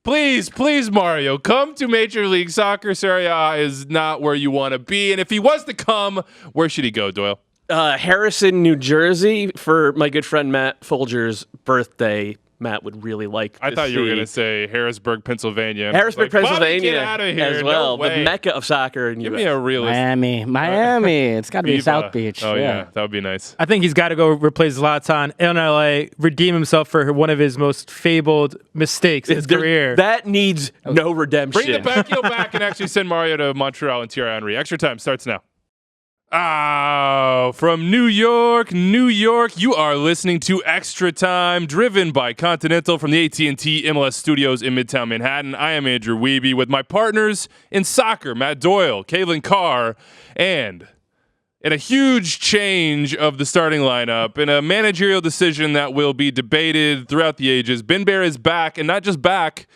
Please, Mario, come to Major League Soccer. Serie A is not where you want to be. And if he was to come, where should he go, Doyle? Harrison, New Jersey, for my good friend Matt Folger's birthday. Matt would really like to I thought you were going to say Harrisburg, Pennsylvania. Harrisburg, Pennsylvania, get out of here. as well. No way. The mecca of soccer in Give US. me a realist. Miami. It's got to be South Beach. Oh, yeah. That would be nice. I think he's got to go replace Zlatan in LA, redeem himself for one of his most fabled mistakes in his career. That needs no redemption. Bring the backheel back and actually send Mario to Montreal and Thierry Henry. Extra time starts now. From New York, you are listening to Extra Time, driven by Continental from the AT&T MLS studios in Midtown Manhattan. I am Andrew Wiebe with my partners in soccer, Matt Doyle, Calen Carr, and in a huge change of the starting lineup, in a managerial decision that will be debated throughout the ages, Ben Bear is back, and not just back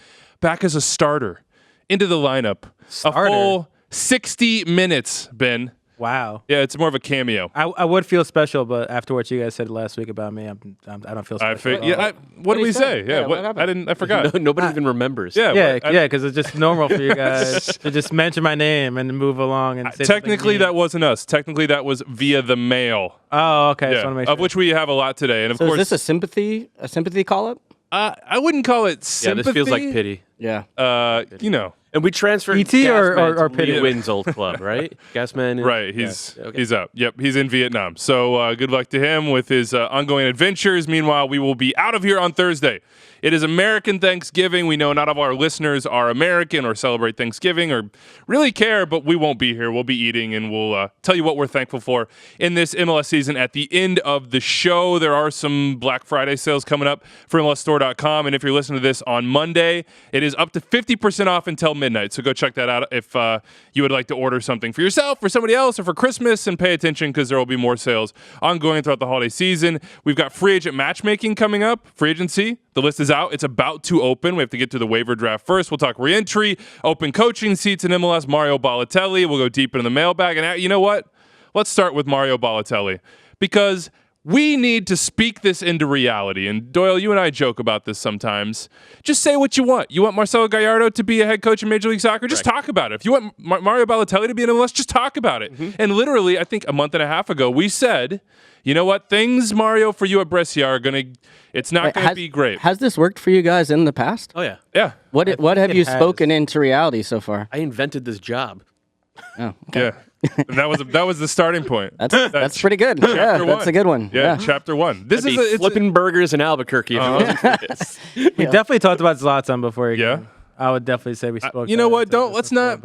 as a starter into the lineup. Starter? A full 60 minutes, Ben. Wow. Yeah, it's more of a cameo. I would feel special, but after what you guys said last week about me, I don't feel special. What did we say? Yeah, what happened? I forgot. Nobody even remembers. Yeah, because it's just normal for you guys to just mention my name and move along and say Technically, something that wasn't us. Technically, that was via the mail. Oh, okay. Yeah, Just wanna make sure. of which we have a lot today. And of So course, is this a sympathy call up? I wouldn't call it sympathy. Yeah, this feels like pity. Yeah. You know. And we transferred E.T. or Gasman to pity? Lee Wynn's old club, right? Gasman. Right, he's out. Yep, he's in Vietnam. So good luck to him with his ongoing adventures. Meanwhile, we will be out of here on Thursday. It is American Thanksgiving. We know not all of our listeners are American or celebrate Thanksgiving or really care, but we won't be here. We'll be eating, and we'll tell you what we're thankful for in this MLS season at the end of the show. There are some Black Friday sales coming up for MLSstore.com, and if you're listening to this on Monday, it is up to 50% off until midnight. So go check that out if you would like to order something for yourself, for somebody else, or for Christmas, and pay attention because there will be more sales ongoing throughout the holiday season. We've got free agent matchmaking coming up, free agency. The list is out. It's about to open. We have to get to the waiver draft first. We'll talk reentry, open coaching seats in MLS, Mario Balotelli. We'll go deep into the mailbag. And you know what? Let's start with Mario Balotelli because we need to speak this into reality. And Doyle, you and I joke about this sometimes. Just say what you want. You want Marcelo Gallardo to be a head coach in Major League Soccer? Just talk about it. If you want Mario Balotelli to be in MLS, just talk about it. Mm-hmm. And literally, I think a month and a half ago, we said, you know what? Things, Mario, for you at Brescia are going to... It's not going to be great. Has this worked for you guys in the past? Oh, yeah. Yeah. What have you spoken into reality so far? I invented this job. Oh, okay. Yeah. And that was the starting point. That's pretty good. Yeah, that's a good one. Yeah, chapter 1. This is it's flipping burgers in Albuquerque. If it wasn't for this. We definitely talked about Zlatan before. Yeah. I would definitely say we spoke. You know what? Let's not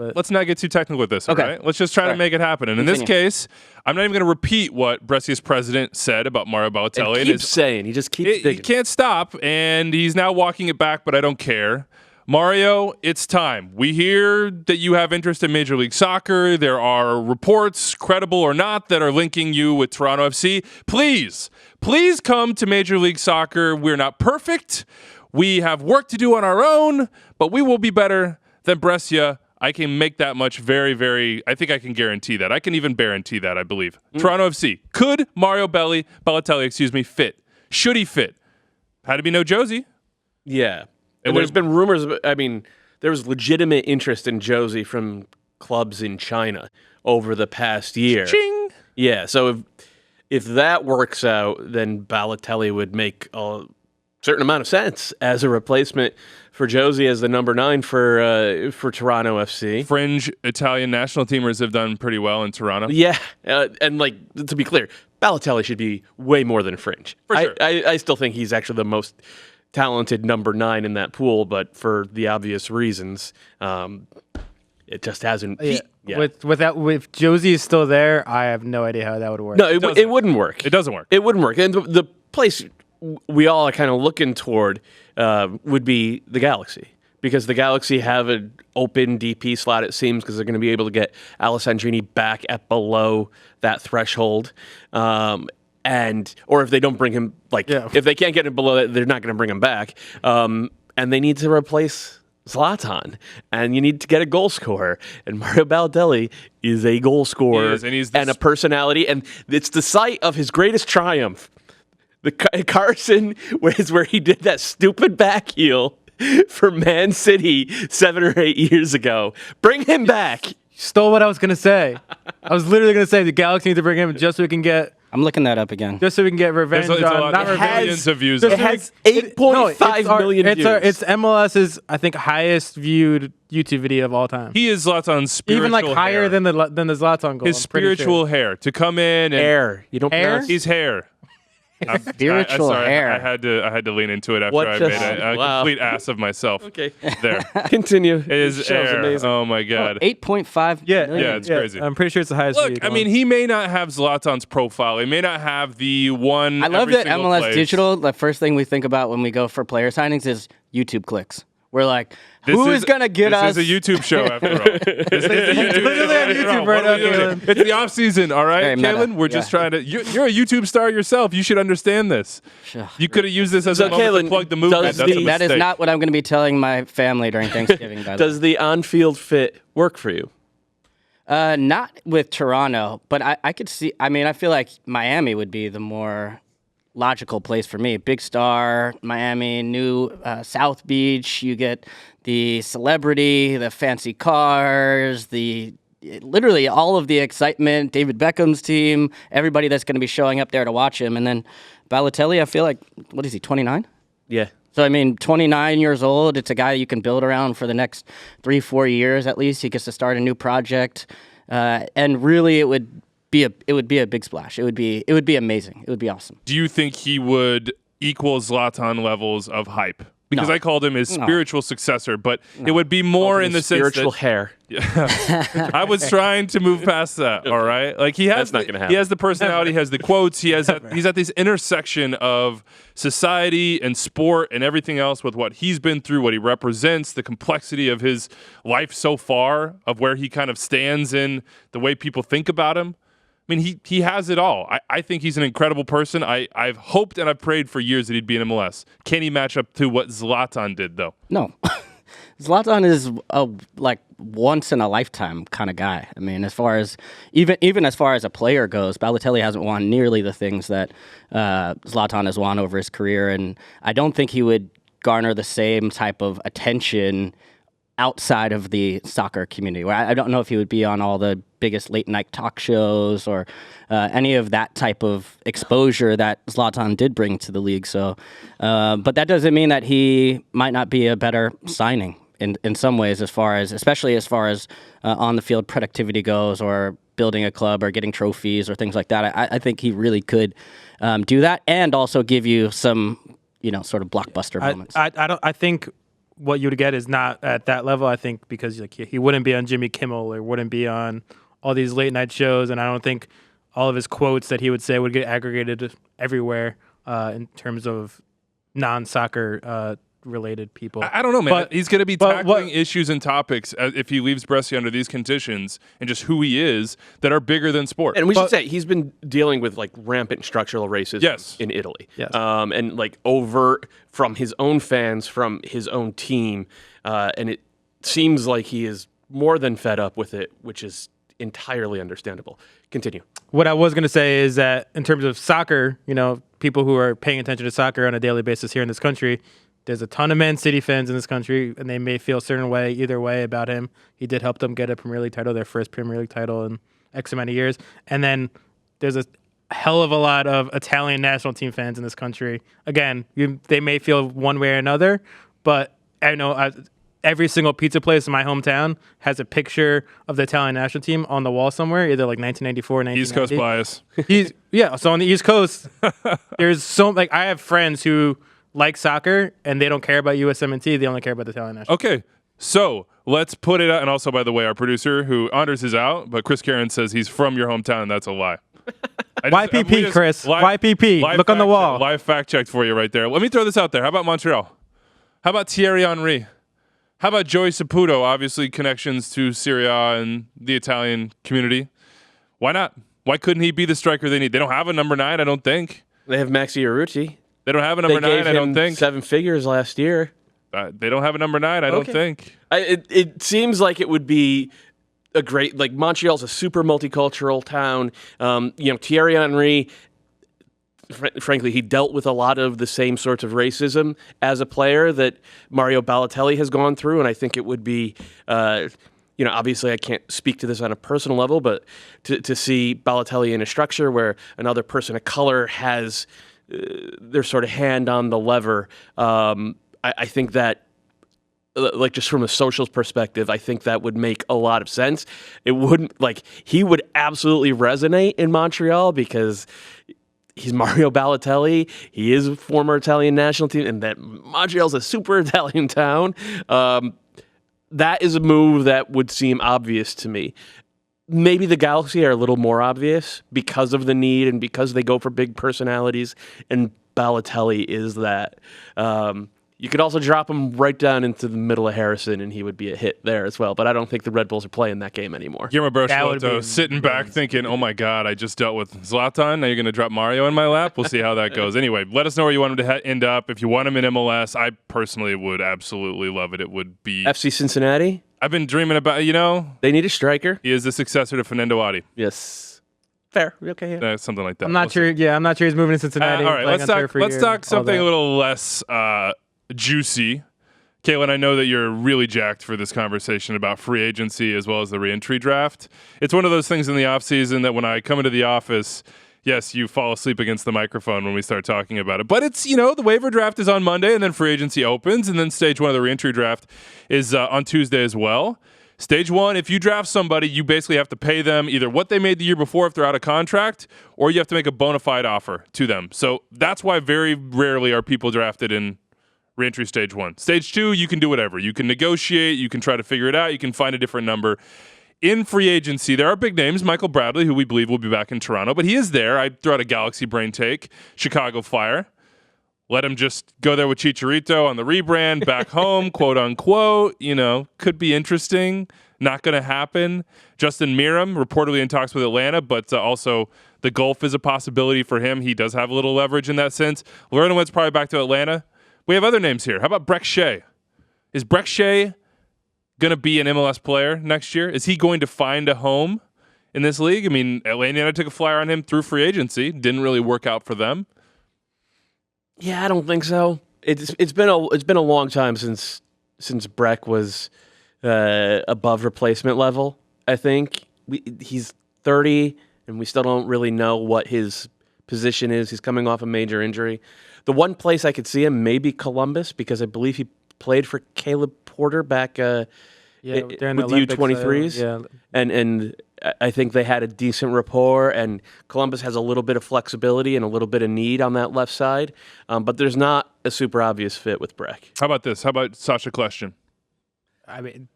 get too technical with this. Okay. All right? Let's just try to make it happen. And in this case, I'm not even going to repeat what Brescia's president said about Mario Balotelli. And keeps saying. He just keeps digging. He can't stop, and he's now walking it back, but I don't care. Mario, it's time. We hear that you have interest in Major League Soccer. There are reports, credible or not, that are linking you with Toronto FC. Please come to Major League Soccer. We're not perfect. We have work to do on our own, but we will be better than Brescia. I can make that much very, very... I think I can guarantee that. I can even guarantee that, I believe. Toronto FC. Could Mario Balotelli, fit? Should he fit? Had to be no Jozy. Yeah. And there's been rumors... there was legitimate interest in Jozy from clubs in China over the past year. Ching! Yeah, so if that works out, then Balotelli would make a certain amount of sense as a replacement for Jozy as the number 9 for Toronto FC. Fringe Italian national teamers have done pretty well in Toronto. Yeah, and to be clear, Balotelli should be way more than fringe. For sure. I still think he's actually the most talented number 9 in that pool, but for the obvious reasons, it just hasn't. Yeah. Yet. With Jozy is still there, I have no idea how that would work. No, it wouldn't work. It doesn't work. It wouldn't work. And the place we all are kind of looking toward would be the Galaxy, because the Galaxy have an open DP slot, it seems, because they're going to be able to get Alessandrini back at below that threshold. Or if they don't bring him, if they can't get him below that, they're not going to bring him back. And they need to replace Zlatan, and you need to get a goal scorer. And Mario Balotelli is a goal scorer and a personality, and it's the site of his greatest triumph. The Carson was where he did that stupid back heel for Man City 7 or 8 years ago. Bring him back. Stole what I was going to say. I was literally going to say the Galaxy need to bring him just so we can get again. Just so we can get revenge It's a on. lot. Not There's revenge. millions of views. It has 8.5 million views. It's MLS's, I think, highest viewed YouTube video of all time. He is Zlatan's spiritual Even like higher hair. than the Zlatan goal. His spiritual hair to come in and Hair. You don't Hair? pronounce His hair. Spiritual sorry, hair. I had to lean into it after What I just- made a wow. complete ass of myself. Okay. There. Continue. His Show's hair. amazing. Oh my god. 8.5 Yeah, million. Yeah, it's crazy. I'm pretty sure it's the highest. Look, viewed I mean, one. he may not have Zlatan's profile. He may not have the one. I love every that single MLS place. Digital, the first thing we think about when we go for player signings is YouTube clicks. We're like, This who is going to get us? This is a YouTube show, after all. This is a YouTube Literally on show. YouTube What right are we now, doing? Calen. It's the off season, all right, Very meta. Calen? We're just trying to. You're a YouTube star yourself. You should understand this. You could have used this as So, a moment Calen, to plug the movement. does That's a the- That is mistake. not what I'm going to be telling my family during Thanksgiving. By the way. Does the on-field fit work for you? Not with Toronto, but I could see. I mean, I feel like Miami would be the more logical place for me. Big star, Miami, new South Beach. You get the celebrity, the fancy cars, literally all of the excitement. David Beckham's team, everybody that's going to be showing up there to watch him, and then Balotelli. I feel like, what is he? 29. Yeah. So, I mean, 29 years old, it's a guy you can build around for the next 3-4 years at least. He gets to start a new project. And really, it would be a big splash. It would be amazing. It would be awesome. Do you think he would equal Zlatan levels of hype? Because No. I called him his spiritual successor, but it would be more in the sense Spiritual that hair. I was trying to move past that. All right, like he has, That's not gonna happen. he has the personality, he has the quotes, he's at this intersection of society and sport and everything else with what he's been through, what he represents, the complexity of his life so far, of where he kind of stands in the way people think about him. I mean, he has it all. I think he's an incredible person. I've hoped and I've prayed for years that he'd be in MLS. Can he match up to what Zlatan did, though? No. Zlatan is a once in a lifetime kind of guy. I mean, as far as even as far as a player goes, Balotelli hasn't won nearly the things that Zlatan has won over his career, and I don't think he would garner the same type of attention outside of the soccer community. Where I don't know if he would be on all the biggest late night talk shows or any of that type of exposure that Zlatan did bring to the league. So, but that doesn't mean that he might not be a better signing in some ways, especially as far as on the field productivity goes, or building a club or getting trophies or things like that. I think he really could do that and also give you some, sort of blockbuster moments. I think what you would get is not at that level. I think because he wouldn't be on Jimmy Kimmel or wouldn't be on all these late night shows, and I don't think all of his quotes that he would say would get aggregated everywhere in terms of non-soccer related people. I don't know, man. But- He's going to be but tackling what- issues and topics if he leaves Brescia under these conditions and just who he is that are bigger than sport. And we should say he's been dealing with rampant structural racism in Italy. Yes. And over from his own fans, from his own team. And it seems like he is more than fed up with it, which is entirely understandable. Continue. What I was going to say is that in terms of soccer, people who are paying attention to soccer on a daily basis here in this country, there's a ton of Man City fans in this country, and they may feel a certain way either way about him. He did help them get a Premier League title, their first Premier League title in X amount of years. And then there's a hell of a lot of Italian national team fans in this country. Again, they may feel one way or another, but I know every single pizza place in my hometown has a picture of the Italian national team on the wall somewhere, either 1994 or 1990. East Coast bias. So on the East Coast, there's I have friends who like soccer and they don't care about USMNT, they only care about the Italian national. Okay, so let's put it out. And also, by the way, our producer, who Anders is out, but Chris Karen says he's from your hometown. That's a lie. YPP, Chris. YPP. Look on the wall. Live fact checked for you right there. Let me throw this out there. How about Montreal? How about Thierry Henry? How about Joey Saputo? Obviously, connections to Serie A and the Italian community. Why not? Why couldn't he be the striker they need? They don't have a number 9, I don't think. They have Maxi Urruti. They don't have a number 9, I don't think. 7 figures last year. They don't have a number 9, I don't think. It seems like it would be a great, Montreal's a super multicultural town. Thierry Henry, frankly, he dealt with a lot of the same sorts of racism as a player that Mario Balotelli has gone through, and I think it would be, obviously I can't speak to this on a personal level, but to see Balotelli in a structure where another person of color has their sort of hand on the lever, I think that, like, just from a socials perspective, I think that would make a lot of sense. It wouldn't, like, he would absolutely resonate in Montreal because he's Mario Balotelli. He is a former Italian national team, and that Montreal's a super Italian town. That is a move that would seem obvious to me. Maybe the Galaxy are a little more obvious because of the need and because they go for big personalities, and Balotelli is that. You could also drop him right down into the middle of Harrison, and he would be a hit there as well. But I don't think the Red Bulls are playing that game anymore. Guillermo Barcelotto sitting back thinking, oh my God, I just dealt with Zlatan. Now you're going to drop Mario in my lap? We'll see how that goes. Anyway, let us know where you want him to end up. If you want him in MLS, I personally would absolutely love it. It would be... FC Cincinnati? I've been dreaming about, They need a striker. He is the successor to Fernando Adi. Yes. Fair. Okay. Yeah. Something like that. I'm not sure. Yeah, I'm not sure he's moving to Cincinnati. All right, let's talk something a little less juicy. Calen, I know that you're really jacked for this conversation about free agency as well as the reentry draft. It's one of those things in the offseason that when I come into the office, yes, you fall asleep against the microphone when we start talking about it. But it's, the waiver draft is on Monday, and then free agency opens, and then stage one of the reentry draft is on Tuesday as well. Stage one, if you draft somebody, you basically have to pay them either what they made the year before if they're out of contract, or you have to make a bona fide offer to them. So that's why very rarely are people drafted in reentry stage one. Stage two, you can do whatever. You can negotiate. You can try to figure it out. You can find a different number. In free agency, there are big names. Michael Bradley, who we believe will be back in Toronto, but he is there. I throw out a Galaxy brain take. Chicago Fire. Let him just go there with Chicharito on the rebrand, back home, quote unquote. Could be interesting. Not going to happen. Justin Meram, reportedly in talks with Atlanta, but also the Gulf is a possibility for him. He does have a little leverage in that sense. Lernowitz's probably back to Atlanta. We have other names here. How about Breck Shea? Is Breck Shea going to be an MLS player next year? Is he going to find a home in this league? I mean, Atlanta took a flyer on him through free agency. Didn't really work out for them. Yeah, I don't think so. It's been a long time since Breck was above replacement level. I think he's 30, and we still don't really know what his position is. He's coming off a major injury. The one place I could see him may be Columbus, because I believe he played for Caleb Porter back with the U23s. And I think they had a decent rapport, and Columbus has a little bit of flexibility and a little bit of need on that left side. But there's not a super obvious fit with Breck. How about this? How about Sasha Question? I mean,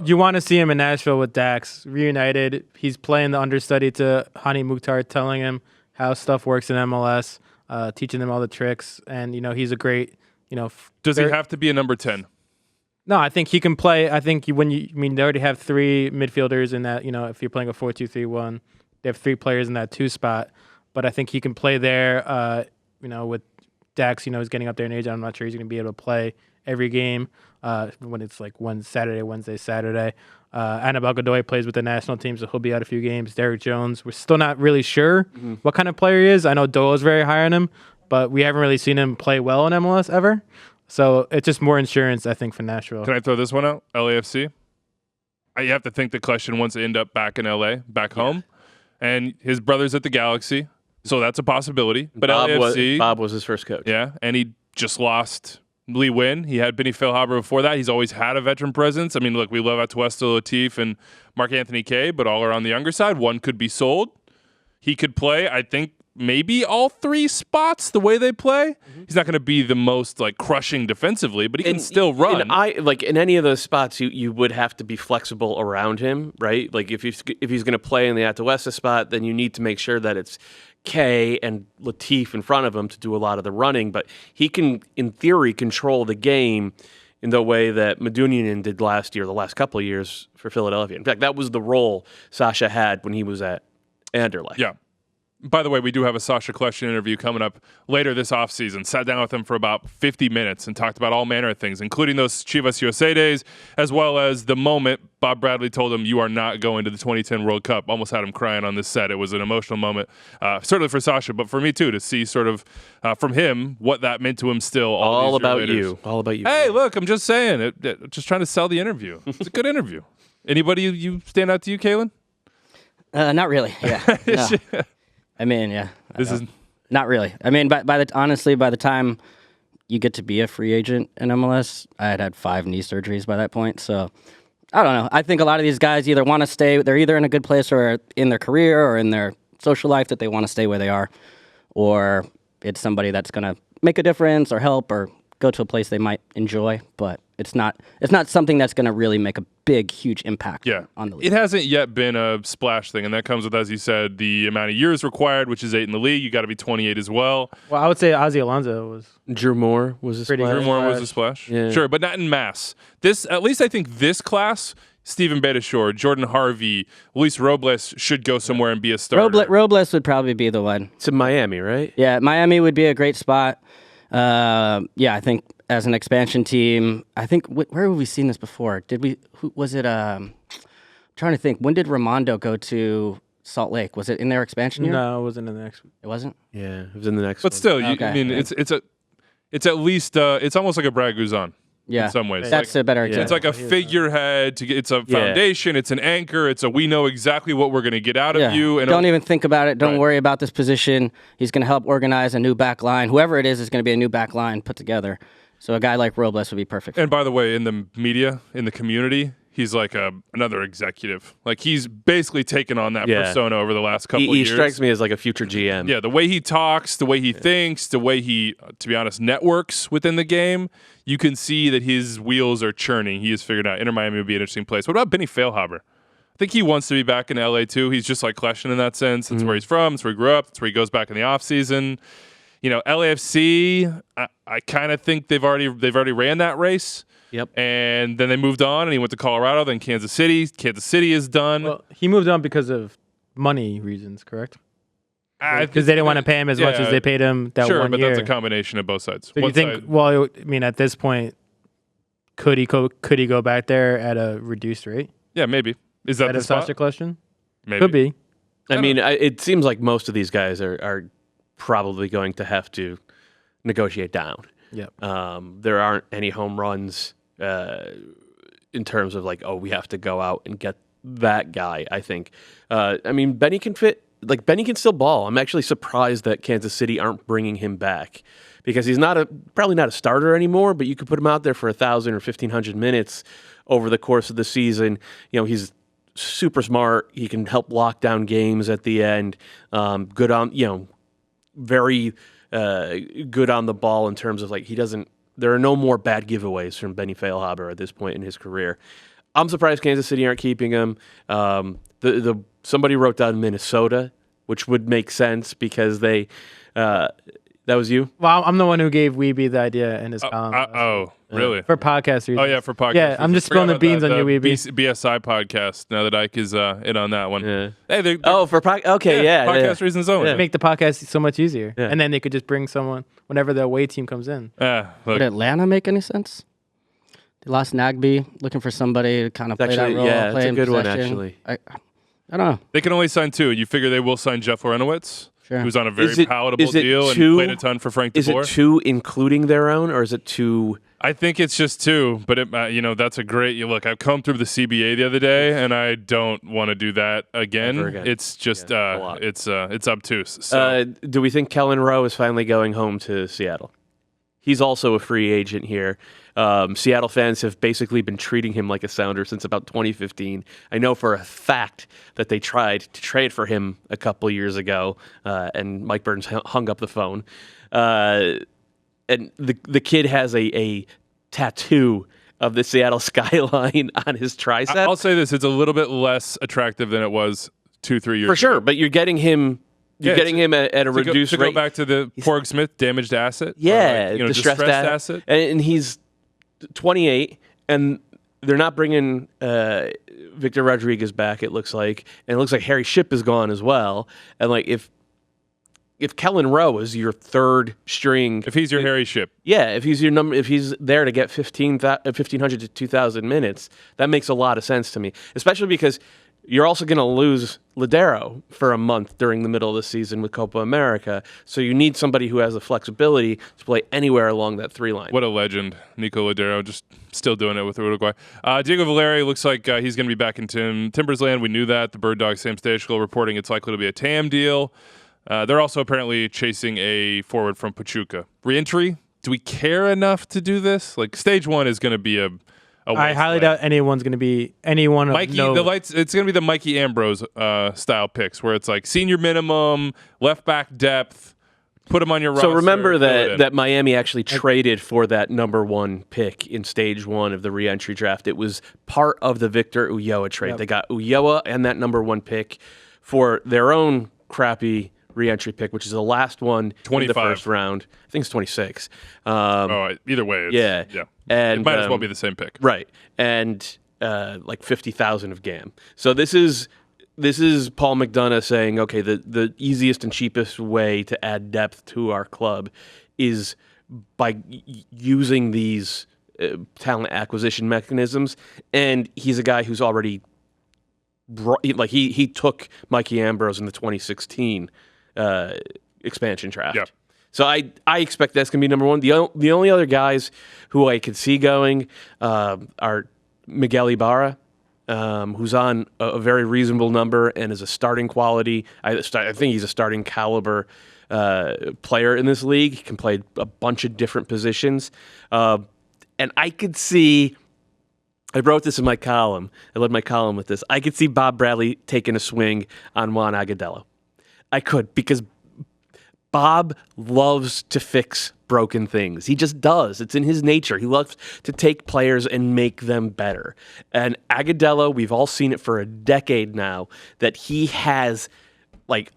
you want to see him in Nashville with Dax, reunited. He's playing the understudy to Hani Mukhtar, telling him how stuff works in MLS. Teaching them all the tricks, and he's a great. Does he have to be a number 10? No, I think he can play. I think they already have three midfielders in that. If you're playing a 4-2-3-1, they have three players in that 2 spot. But I think he can play there. With Dax, he's getting up there in age. I'm not sure he's going to be able to play every game when it's like Wednesday, Saturday. Annabelle Godoy plays with the national team, so he'll be out a few games. Derek Jones, we're still not really sure what kind of player he is. I know Doyle is very high on him, but we haven't really seen him play well in MLS ever. So it's just more insurance, I think, for Nashville. Can I throw this one out? LAFC? You have to think the question wants to end up back in LA, back home. And his brother's at the Galaxy, so that's a possibility. But Bob was his first coach. Yeah, and he just lost Lee Wynn. He had Benny Feilhaber before that. He's always had a veteran presence. I mean, look, we love Atuesta Latif and Mark Anthony Kaye, but all are on the younger side. One could be sold. He could play, I think, maybe all 3 spots the way they play. He's not going to be the most crushing defensively, but he can still run. In any of those spots, you would have to be flexible around him, right? Like if he's going to play in the Atuesta spot, then you need to make sure that it's Kaye and Latif in front of him to do a lot of the running. But he can, in theory, control the game in the way that Medunjanin did last year, the last couple of years for Philadelphia. In fact, that was the role Sasha had when he was at Anderlecht. Yeah. By the way, we do have a Sasha Question interview coming up later this offseason. Sat down with him for about 50 minutes and talked about all manner of things, including those Chivas USA days, as well as the moment Bob Bradley told him, "You are not going to the 2010 World Cup." Almost had him crying on this set. It was an emotional moment, certainly for Sasha, but for me too, to see sort of from him what that meant to him still. All about later. you. All about you. Hey, look, I'm just saying, just trying to sell the interview. It's a good interview. Anybody you stand out to you, Calen? Not really. Yeah. No. I mean, yeah. This is not really. I mean, honestly, by the time you get to be a free agent in MLS, I had 5 knee surgeries by that point. So I don't know. I think a lot of these guys either want to stay, they're either in a good place or in their career or in their social life that they want to stay where they are, or it's somebody that's going to make a difference or help or go to a place they might enjoy, but it's not something that's going to really make a big, huge impact on the league. It hasn't yet been a splash thing, and that comes with, as you said, the amount of years required, which is 8 in the league. You got to be 28 as well. Well, I would say Ozzy Alonso was. Drew Moore was a Pretty splash. Drew Moore was a splash. Yeah. Sure, but not in mass. At least I think this class, Steven Beitashour, Jordan Harvey, Luis Robles should go somewhere and be a starter. Robles would probably be the one. It's in Miami, right? Yeah, Miami would be a great spot. I think as an expansion team, I think where have we seen this before? Was it? I'm trying to think. When did Raimondo go to Salt Lake? Was it in their expansion year? No, it wasn't in the next. It wasn't. Yeah, it was in the next. But one. still, Okay. I mean, it's at least it's almost like a Brad Guzan. Yeah, in some ways. That's a better example. It's like a figurehead. It's a foundation. It's an anchor. We know exactly what we're going to get out of you. And don't even think about it. Don't worry about this position. He's going to help organize a new back line. Whoever it is going to be a new back line put together. So a guy like Robles would be perfect. And by the way, in the media, in the community, he's like another executive. Like he's basically taken on that persona over the last couple of years. He strikes me as like a future GM. Yeah, the way he talks, the way he thinks, the way he, to be honest, networks within the game, you can see that his wheels are churning. He has figured out Inter Miami would be an interesting place. What about Benny Feilhaber? I think he wants to be back in LA too. He's just like Kleshin in that sense. That's where he's from. That's where he grew up. That's where he goes back in the offseason. You know, LAFC, I kind of think they've already ran that race. Yep. And then they moved on, and he went to Colorado, then Kansas City. Kansas City is done. Well, he moved on because of money reasons, correct? Because they didn't want to pay him as much as they paid him that 1 year. Sure, but that's a combination of both sides. So you think? Well, I mean, at this point, could he go back there at a reduced rate? Yeah, maybe. Is that the spot? Sasha question? Maybe. Could be. I mean, it seems like most of these guys are probably going to have to negotiate down. Yep. There aren't any home runs in terms of like, we have to go out and get that guy, I think. I mean, Benny can can still ball. I'm actually surprised that Kansas City aren't bringing him back because he's probably not a starter anymore, but you could put him out there for 1,000 or 1,500 minutes over the course of the season. You know, he's super smart. He can help lock down games at the end. Good on, very good on the ball in terms of like there are no more bad giveaways from Benny Feilhaber at this point in his career. I'm surprised Kansas City aren't keeping him. Somebody wrote down Minnesota, which would make sense because they that was you? Well, I'm the one who gave Weeby the idea in his column. Really? For podcast reasons. Oh, yeah, for podcast Yeah, reasons. I'm just spilling the beans on you, Weeby. BSI podcast, now that Ike is in on that one. Yeah. Hey, podcast reasons only. Make the podcast so much easier. Yeah. And then they could just bring someone whenever the away team comes in. Would Atlanta make any sense? They lost Nagby, looking for somebody to kind of play that role. Yeah, play it's a in good one, possession. actually. I don't know. They can only sign 2. You figure they will sign Jeff Lorenowitz, Sure. who's on a very palatable deal and played a ton for Frank de Boer. Is it 2 including their own, or is it 2? I think it's just 2, but that's a great look. I've come through the CBA the other day, and I don't want to do that again. It's just it's obtuse. So. Do we think Kellen Rowe is finally going home to Seattle? He's also a free agent here. Seattle fans have basically been treating him like a Sounder since about 2015. I know for a fact that they tried to trade for him a couple years ago, and Mike Burns hung up the phone. And the kid has a tattoo of the Seattle skyline on his tricep. I'll say this: it's a little bit less attractive than it was 2-3 years for sure. ago. But you're getting him. You're getting him at a reduced rate. To go back to the Porg Smith damaged asset. Yeah, distressed asset. And he's 28, and they're not bringing Victor Rodriguez back, it looks like. And it looks like Harry Shipp is gone as well. And like if if Kellen Rowe is your third string, If he's your Harry Ship. yeah, if he's there to get 1,500 to 2,000 minutes, that makes a lot of sense to me, especially because you're also going to lose Ladero for a month during the middle of the season with Copa America. So you need somebody who has the flexibility to play anywhere along that 3 line. What a legend. Nico Ladero just still doing it with Uruguay. Diego Valeri looks like he's going to be back in Timbers land. We knew that. The Bird Dog Sam Stejskal reporting it's likely to be a TAM deal. They're also apparently chasing a forward from Pachuca. Reentry? Do we care enough to do this? Like, stage 1 is going to be a I highly doubt anyone's going to be anyone Mikey, of no. it's going to be the Mikey Ambrose style picks where it's like senior minimum, left back depth, put him on your roster. So remember that Miami actually traded for that number 1 pick in stage 1 of the re-entry draft. It was part of the Victor Ulloa trade. Yep. They got Ulloa and that number 1 pick for their own crappy re-entry pick, which is the last one 25. in the first round. I think it's 26. Either way. Yeah. And it might as well be the same pick. Right. And like 50,000 of GAM. So this is Paul McDonough saying, okay, the easiest and cheapest way to add depth to our club is by using these talent acquisition mechanisms. And he's a guy who's already he took Mikey Ambrose in the 2016 expansion draft. Yeah. So I expect that's going to be number 1. The only other guys who I could see going are Miguel Ibarra, who's on a very reasonable number and is a starting quality. I think he's a starting caliber player in this league. He can play a bunch of different positions. And I could see, I wrote this in my column. I led my column with this. I could see Bob Bradley taking a swing on Juan Agudelo. I could, because Bob loves to fix broken things. He just does. It's in his nature. He loves to take players and make them better. And Agudelo, we've all seen it for a decade now, that he has like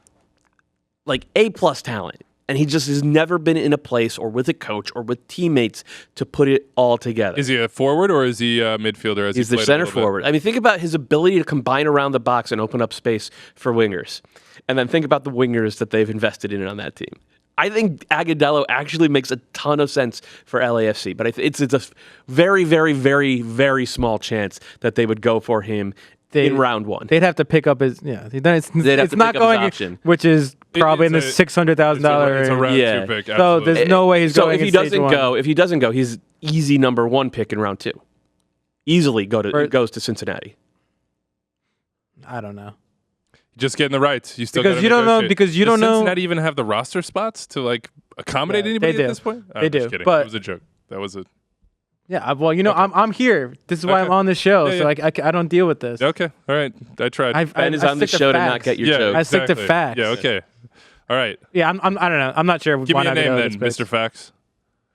A-plus talent. And he just has never been in a place or with a coach or with teammates to put it all together. Is he a forward or is he a midfielder? He's the center forward. I mean, think about his ability to combine around the box and open up space for wingers. And then think about the wingers that they've invested in on that team. I think Agudelo actually makes a ton of sense for LAFC, but it's a very, very, very, very small chance that they would go for him in round 1. They'd have to pick up his They'd have it's to not pick up his going, option. which is probably in the It's $600,000. It's a round Yeah. 2 pick. So Absolutely. there's no way he's So going. if he in stage doesn't 1. go, he's easy number 1 pick in round 2. Easily goes to Cincinnati. I don't know. Just getting the rights. You still Because gotta you don't know- negotiate. because you Does don't know- Cincinnati even have the roster spots to like accommodate Yeah, anybody they at do. this point? They I'm just do, kidding. but- That was a joke. That was a Yeah, well, I'm here. This is why Okay. I'm on this show, Yeah, so I don't deal with this. okay. All right, I tried. Ben is on the stick show to facts. not get your yeah, joke. I stick to exactly. facts. Yeah, okay. All right. Yeah, I don't know. I'm not sure. Give why me a not name go then, this Mr. Facts.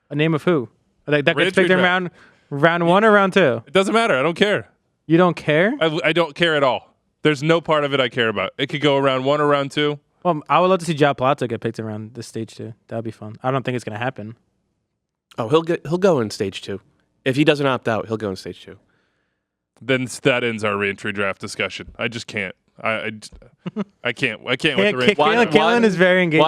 A name of who? That gets Re-entry picked in draft. round 1 or round 2? It doesn't matter. I don't care. You don't care? I don't care at all. There's no part of it I care about. It could go around 1 or round 2. Well, I would love to see Joao Plata get picked around this stage 2. That would be fun. I don't think it's going to happen. Oh, he'll go in stage 2. If he doesn't opt out, he'll go in stage 2. Then that ends our re-entry draft discussion. I just can't. I can't. I can't with the re-entry Calen draft. is very engaged.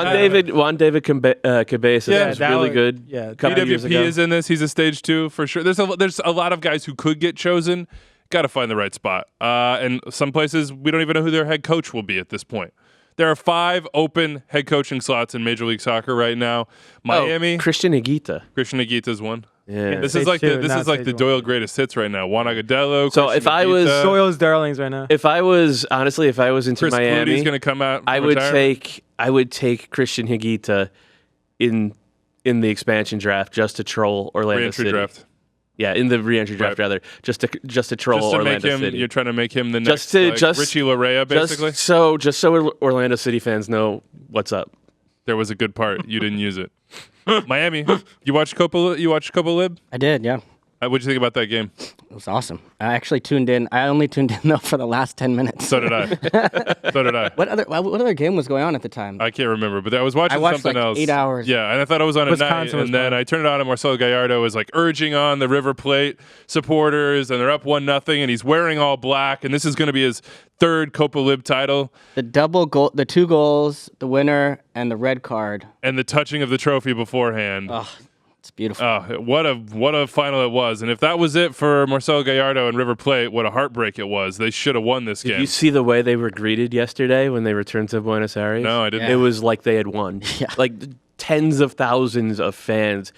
Juan David Cabeza Yeah, was that really would- good. yeah. a couple years PWP ago. is in this. He's a stage 2 for sure. There's a lot of guys who could get chosen. Got to find the right spot. And some places we don't even know who their head coach will be at this point. There are 5 open head coaching slots in Major League Soccer right now. Miami, Oh, Christian Higuita. Christian Higuita's one. Yeah. This Stage is like two, the not like stage the one. Doyle greatest hits right now. Juan Agudelo. So Christian if I was- Higuita, Doyle's darlings right now. If I was into Chris Miami, Clutie's going to come out. I from would retirement. take Christian Higuita in the expansion draft just to troll Orlando Re-entry City. draft. Yeah, in the re-entry draft Right. rather, just to troll Just to make Orlando him, City. you're trying to make him the Just next to- like, Richie Larea, basically. just so Orlando City fans know what's up. There was a good part. You didn't use it. Miami. You watched Copa Lib? I did, yeah. What'd you think about that game? It was awesome. I actually tuned in. I only tuned in though for the last 10 minutes. So did I. So did I. What other game was going on at the time? I can't remember, but I was watching I watched something like else. 8 hours. Yeah, and I thought it was on at night, Wisconsin was and then playing. I turned it on, and Marcelo Gallardo was like urging on the River Plate supporters, and they're up 1-0, and he's wearing all black, and this is going to be his third Copa Lib title, The double goal, the 2 goals, the winner, and the red card. and the touching of the trophy beforehand. Oh, it's beautiful. Oh, what a final it was. And if that was it for Marcelo Gallardo and River Plate, what a heartbreak it was. They should have won this Did game. you see the way they were greeted yesterday when they returned to Buenos Aires? No, I didn't. It was like they had won. Yeah. Like tens of thousands of fans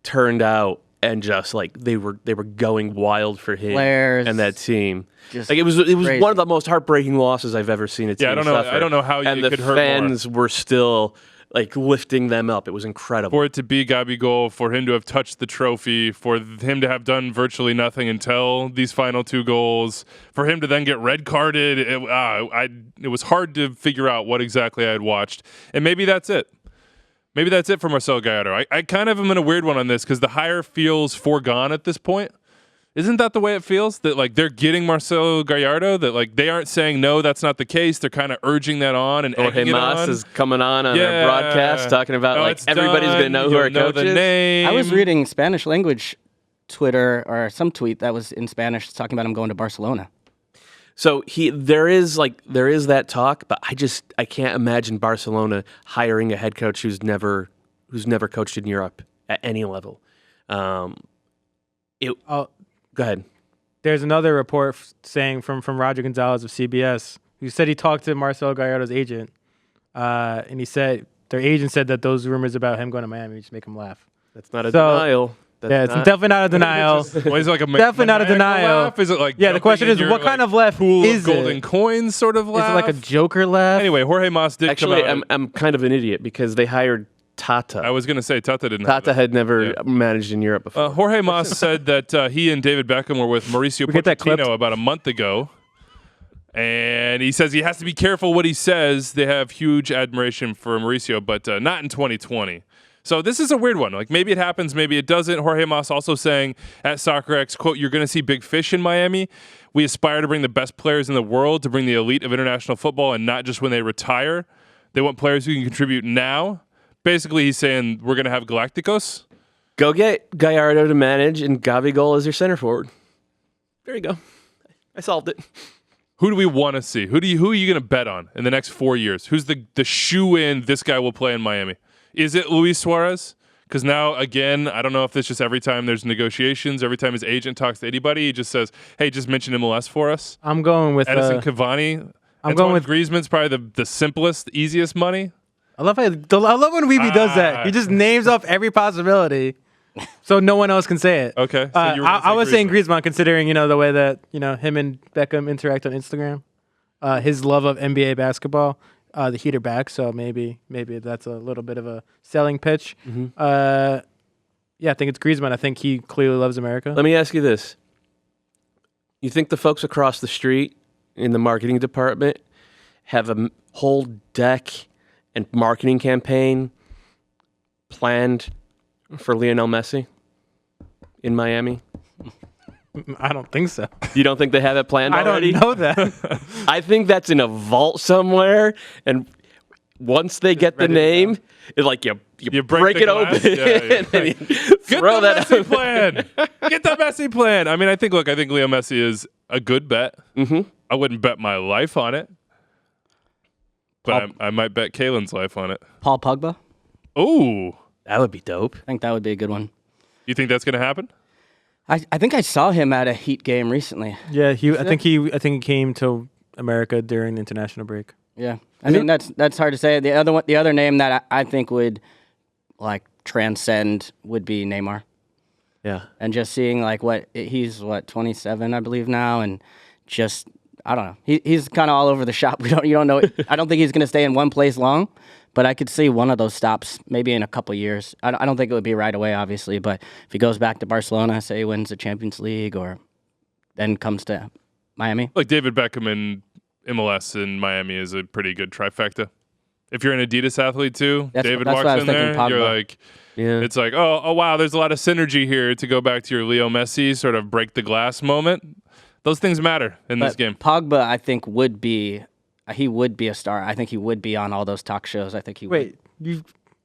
turned out and just like they were going wild for him Flares. and that team. Just Like it was crazy. one of the most heartbreaking losses I've ever seen a team Yeah, I don't know how and it the could hurt fans were still like lifting them up. It was incredible. For it to be Gabigol, for him to have touched the trophy, for him to have done virtually nothing until these final 2 goals, for him to then get red carded, it was hard to figure out what exactly I had watched. And maybe that's it. Maybe that's it for Marcelo Gallardo. I kind of am in a weird one on this because the hire feels foregone at this point. Isn't that the way it feels? That like they're getting Marcelo Gallardo, that like they aren't saying no, that's not the case. They're kind of urging that on and Jorge egging it Mas on. is coming on our Yeah. broadcast talking about Oh, like it's everybody's going to done. know who You'll our know coach the is. name. I was reading Spanish language Twitter or some tweet that was in Spanish talking about him going to Barcelona. So there is that talk, but I can't imagine Barcelona hiring a head coach who's never coached in Europe at any level. Oh, Go ahead. there's another report saying from Roger Gonzalez of CBS who said he talked to Marcelo Gallardo's agent, and he said their agent said that those rumors about him going to Miami just make him laugh. That's not a So- denial. That's Yeah, it's not- definitely not a denial. Well, is it like a Definitely not a maniacal denial. laugh? Is it like Yeah, the jumping question in is, your, what kind of laugh pool is of golden it? coins sort of Is laugh? it like a Joker laugh? Anyway, Jorge Mas did Actually, come out. I'm kind of an idiot because they hired Tata. I was going to say Tata didn't have Tata it. had never Yeah. managed in Europe before. Jorge Mas said that he and David Beckham were with Mauricio We get that clipped? Pochettino about a month ago. And he says he has to be careful what he says. They have huge admiration for Mauricio, but not in 2020. So this is a weird one. Like maybe it happens, maybe it doesn't. Jorge Mas also saying at SoccerX, quote, "You're going to see big fish in Miami. We aspire to bring the best players in the world, to bring the elite of international football, and not just when they retire. They want players who can contribute now." Basically, he's saying we're going to have Galacticos. Go get Gallardo to manage and Gabigol as your center forward. There you go. I solved it. Who do we want to see? Who are you going to bet on in the next 4 years? Who's the shoe-in this guy will play in Miami? Is it Luis Suarez? Because now, again, I don't know if it's just every time there's negotiations, every time his agent talks to anybody, he just says, hey, just mention MLS for us. I'm going with Edison Cavani. I'm going with Griezmann's probably the simplest, easiest money. I love when Weeby does that. He just names off every possibility, so no one else can say it. Okay. So you were gonna I was saying Griezmann. Griezmann, considering the way that him and Beckham interact on Instagram, his love of NBA basketball, the heater back. So maybe that's a little bit of a selling pitch. Yeah, I think it's Griezmann. I think he clearly loves America. Let me ask you this. You think the folks across the street in the marketing department have a whole deck and marketing campaign planned for Lionel Messi in Miami? I don't think so. You don't think they have it planned I already? don't know that. I think that's in a vault somewhere, and once they get the ready to name, it's like you break the it glass? open Yeah, yeah. and then you Get throw the that Messi out. plan. Get the Messi plan. I mean, I think Leo Messi is a good bet. Mm-hmm. I wouldn't bet my life on it, but I might bet Calen's life on it. Paul Pogba. Ooh, That would be dope. I think that would be a good one. you think that's going to happen? I think I saw him at a Heat game recently. Yeah, I think he came to America during the international break. Yeah, I mean that's hard to say. The other name that I think would like transcend would be Neymar. Yeah. And just seeing like he's 27 I believe now, and just I don't know. He's kind of all over the shop. You don't know. I don't think he's going to stay in one place long, but I could see one of those stops maybe in a couple years. I don't think it would be right away, obviously, but if he goes back to Barcelona, say he wins the Champions League, or then comes to Miami. Like David Beckham in MLS in Miami is a pretty good trifecta. If you're an Adidas athlete too, David that's walks what I was in thinking, there, Pogba. you're like, Yeah. it's like, oh wow, there's a lot of synergy here to go back to your Leo Messi sort of break the glass moment. Those things matter in this game. Pogba, I think, would be a star. I think he would be on all those talk shows. I think he Wait, would. you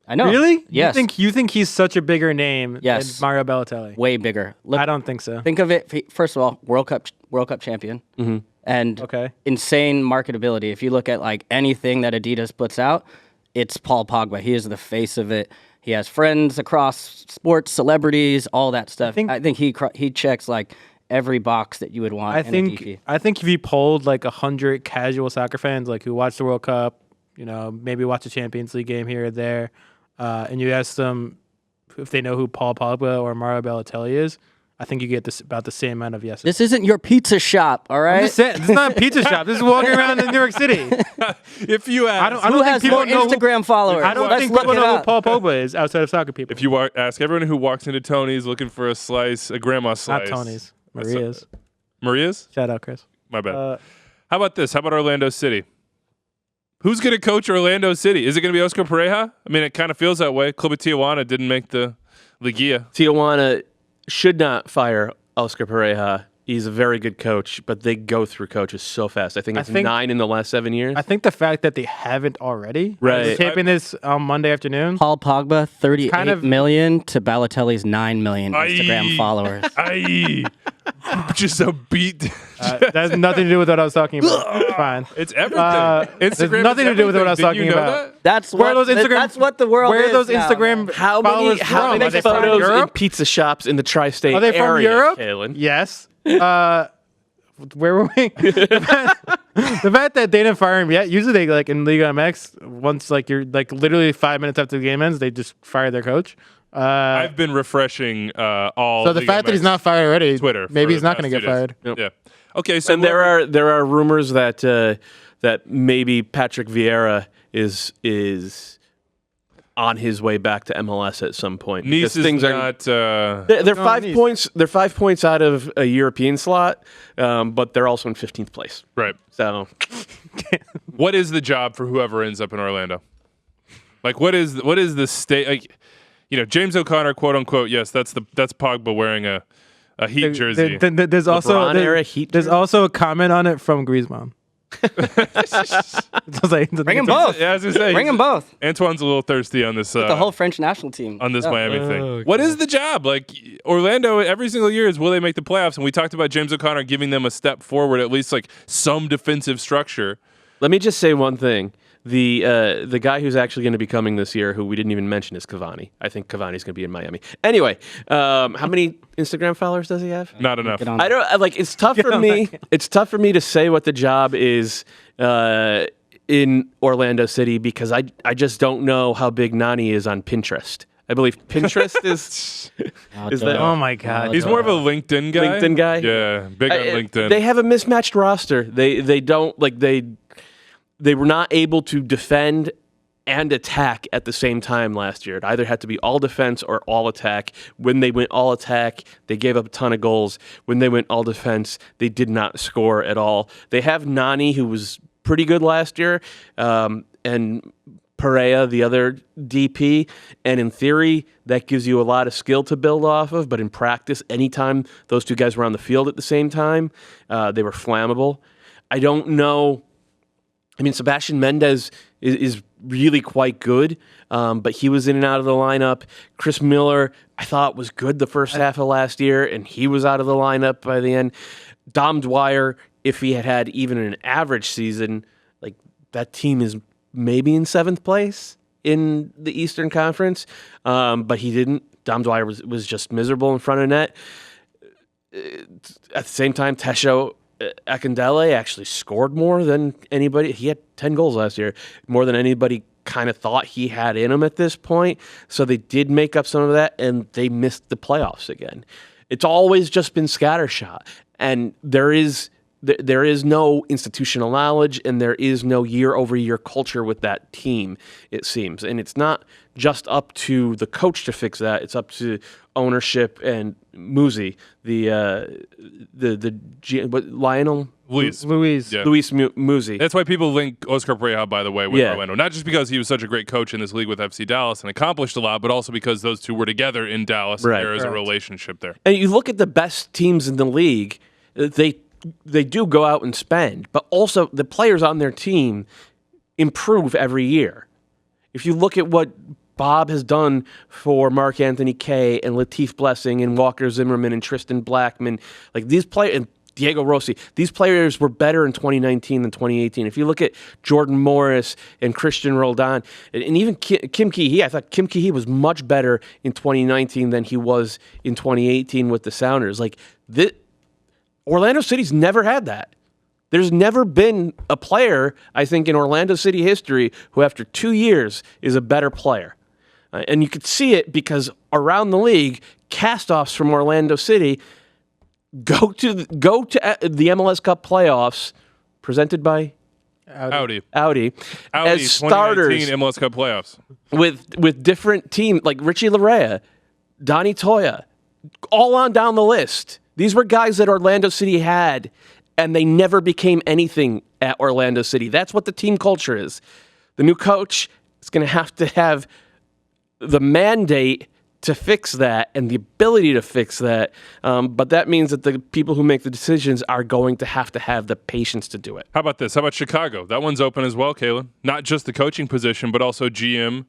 I know. really? Yes. You think he's such a bigger name Yes. than Mario Balotelli? Way bigger. Look, I don't think so. think of it, first of all, World Cup champion. And Okay. insane marketability. If you look at like anything that Adidas puts out, it's Paul Pogba. He is the face of it. He has friends across sports, celebrities, all that stuff. I think he checks like every box that you would want. I in a think DP. if you polled like 100 casual soccer fans, like who watch the World Cup, maybe watch a Champions League game here or there, and you ask them if they know who Paul Pogba or Mario Balotelli is, I think you get about the same amount of yeses. This isn't your pizza shop, all right? I'm just saying, this is not a pizza shop. This is walking around in New York City. If you ask, I Who don't has think people more know Instagram followers? I don't Let's think look people it know who up. Paul Pogba is outside of soccer people. if you ask everyone who walks into Tony's looking for a slice, a grandma slice. Not Tony's, Maria's. Maria's? Shout out, Chris. My bad. How about this? How about Orlando City? Who's going to coach Orlando City? Is it going to be Oscar Pareja? I mean, it kind of feels that way. Club of Tijuana didn't make the Liguilla. Tijuana should not fire Oscar Pareja. He's a very good coach, but they go through coaches so fast. I think it's 9 in the last 7 years. I think the fact that they haven't already. Right. We're taping this on Monday afternoon. Paul Pogba, 38 kind of- million to Balotelli's 9 million Instagram Aye. followers. Aye. Just a beat. That has nothing to do with what I was talking about. It's fine. It's everything. There's Instagram nothing is to do with what I was everything. Didn't talking you know about. that? That's Where what are those Instagram? that's what the world Where is are those now, Instagram? man. How followers many from? Are they from photos in Europe? pizza shops in the tri-state Are they from area, Europe? Calen? Yes. Where were we? The fact that they didn't fire him yet. Usually they like in Liga MX, once like you're like literally 5 minutes after the game ends, they just fire their coach. I've been refreshing all. So the Liga fact that he's MX not fired already, Twitter. maybe for he's not the going to past get 2 days. fired. Yeah. Okay. So And there are rumors that that maybe Patrick Vieira is on his way back to MLS at some point. Nice because is not. They're 5 Nice. points. They're 5 points out of a European slot, but they're also in 15th place. right. So What is the job for whoever ends up in Orlando? Like, what is the state? Like, James O'Connor, quote unquote. Yes, that's Pogba wearing a Heat jersey. There's also LeBron era Heat there's jersey? also a comment on it from Griezmann. Bring them both. Yeah, I was gonna say, Bring them both. Antoine's a little thirsty on this. The whole French national team. on this Yeah. Miami thing. What is the job? Like Orlando, every single year is will they make the playoffs? And we talked about James O'Connor giving them a step forward, at least like some defensive structure. let me just say one thing. The guy who's actually going to be coming this year, who we didn't even mention, is Cavani. I think Cavani's going to be in Miami. Anyway, how many Instagram followers does he have? Not enough. Get on I don't like. It's tough for me. It's tough for me to say what the job is in Orlando City because I just don't know how big Nani is on Pinterest. I believe Pinterest is is that Oh my God. He's more of a LinkedIn guy. LinkedIn guy? Yeah, big on LinkedIn. They have a mismatched roster. They don't like they were not able to defend and attack at the same time last year. It either had to be all defense or all attack. When they went all attack, they gave up a ton of goals. When they went all defense, they did not score at all. They have Nani, who was pretty good last year, and Perea, the other DP. And in theory, that gives you a lot of skill to build off of. But in practice, anytime those two guys were on the field at the same time, they were flammable. I don't know. I mean, Sebastian Mendez is really quite good, but he was in and out of the lineup. Chris Miller, I thought, was good the first half of last year, and he was out of the lineup by the end. Dom Dwyer, if he had even an average season, like that team is maybe in 7th place in the Eastern Conference, but he didn't. Dom Dwyer was just miserable in front of net. At the same time, Tesho Akindele actually scored more than anybody. He had 10 goals last year, more than anybody kind of thought he had in him at this point. So they did make up some of that, and they missed the playoffs again. It's always just been scattershot, and there is there is no institutional knowledge, and there is no year-over-year culture with that team, it seems. And it's not just up to the coach to fix that. It's up to ownership and Muzi, Lionel Luis. Yeah. Luis Muzi. That's why people link Oscar Pareja, by the way, with Yeah. Orlando. Not just because he was such a great coach in this league with FC Dallas and accomplished a lot, but also because those two were together in Dallas, Right. and there is a relationship there. And you look at the best teams in the league, they do go out and spend, but also the players on their team improve every year. If you look at what Bob has done for Mark Anthony Kaye and Latif Blessing and Walker Zimmerman and Tristan Blackman, like these players, and Diego Rossi, these players were better in 2019 than 2018. If you look at Jordan Morris and Christian Roldan, and even Kim Ki-hee, I thought Kim Ki-hee was much better in 2019 than he was in 2018 with the Sounders. Like, Orlando City's never had that. There's never been a player, I think, in Orlando City history who after 2 years is a better player. And you could see it because around the league, cast-offs from Orlando City go to the MLS Cup playoffs presented by Audi as starters MLS Cup playoffs. with different teams like Richie Larea, Donnie Toya, all on down the list. These were guys that Orlando City had, and they never became anything at Orlando City. That's what the team culture is. The new coach is going to have the mandate to fix that and the ability to fix that. But that means that the people who make the decisions are going to have the patience to do it. How about this? How about Chicago? That one's open as well, Calen. Not just the coaching position, but also GM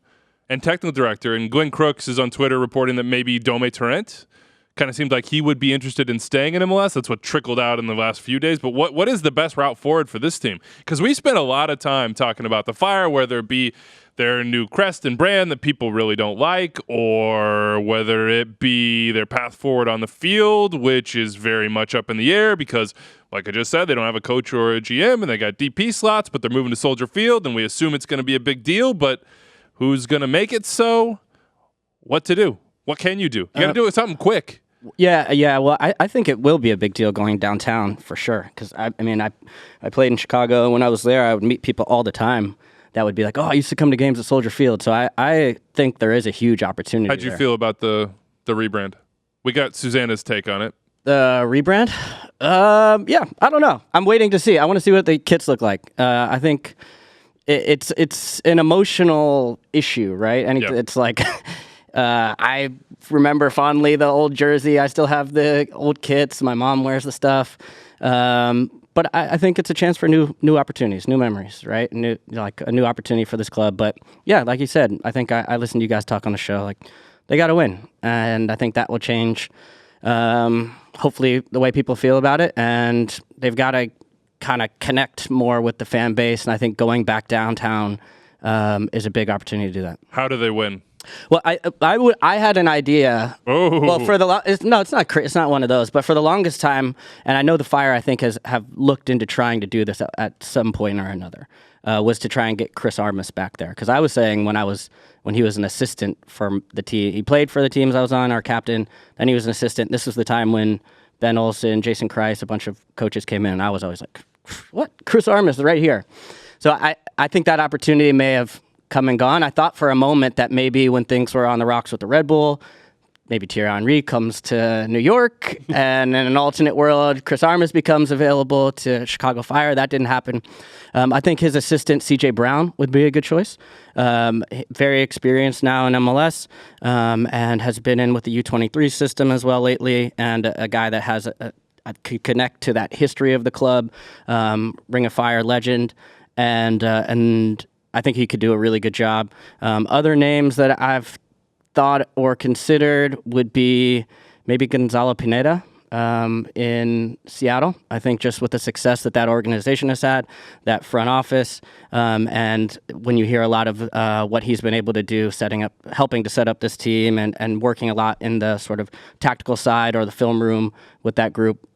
and technical director. And Glenn Crooks is on Twitter reporting that maybe Dome Torrent kind of seemed like he would be interested in staying in MLS. That's what trickled out in the last few days. But what is the best route forward for this team? Because we spent a lot of time talking about the Fire, whether it be their new crest and brand that people really don't like, or whether it be their path forward on the field, which is very much up in the air because, like I just said, they don't have a coach or a GM, and they got DP slots, but they're moving to Soldier Field, and we assume it's going to be a big deal, but who's going to make it so? What to do? What can you do? You got to do something quick. Yeah. Well, I think it will be a big deal going downtown for sure. Because I played in Chicago. When I was there, I would meet people all the time that would be like, "Oh, I used to come to games at Soldier Field." So I think there is a huge opportunity. How'd you feel about the rebrand? We got Susanna's take on it. The rebrand? Yeah, I don't know. I'm waiting to see. I want to see what the kits look like. I think it's an emotional issue, right? And it's like. I remember fondly the old jersey. I still have the old kits. My mom wears the stuff. But I think it's a chance for new opportunities, new memories, right? A new opportunity for this club. But yeah, like you said, I think I listened to you guys talk on the show. Like, they got to win. And I think that will change, hopefully, the way people feel about it. And they've got to kind of connect more with the fan base. And I think going back downtown is a big opportunity to do that. How do they win? Well, I had an idea. Oh. Well, it's not one of those. But for the longest time, and I know the Fire, I think, have looked into trying to do this at some point or another, was to try and get Chris Armas back there. Because I was saying when he was an assistant for the team, he played for the teams I was on, our captain. Then he was an assistant. This was the time when Ben Olsen, Jason Kreis, a bunch of coaches came in, and I was always like, "What? Chris Armas right here." So I think that opportunity may have come and gone. I thought for a moment that maybe when things were on the rocks with the Red Bull, maybe Thierry Henry comes to New York, and in an alternate world, Chris Armas becomes available to Chicago Fire. That didn't happen. I think his assistant, CJ Brown, would be a good choice. Very experienced now in MLS, and has been in with the U23 system as well lately, and a guy that has could connect to that history of the club, Ring of Fire legend, and I think he could do a really good job. Other names that I've thought or considered would be maybe Gonzalo Pineda in Seattle. I think just with the success that organization has had, that front office, and when you hear a lot of what he's been able to do, helping to set up this team and working a lot in the sort of tactical side or the film room with that group,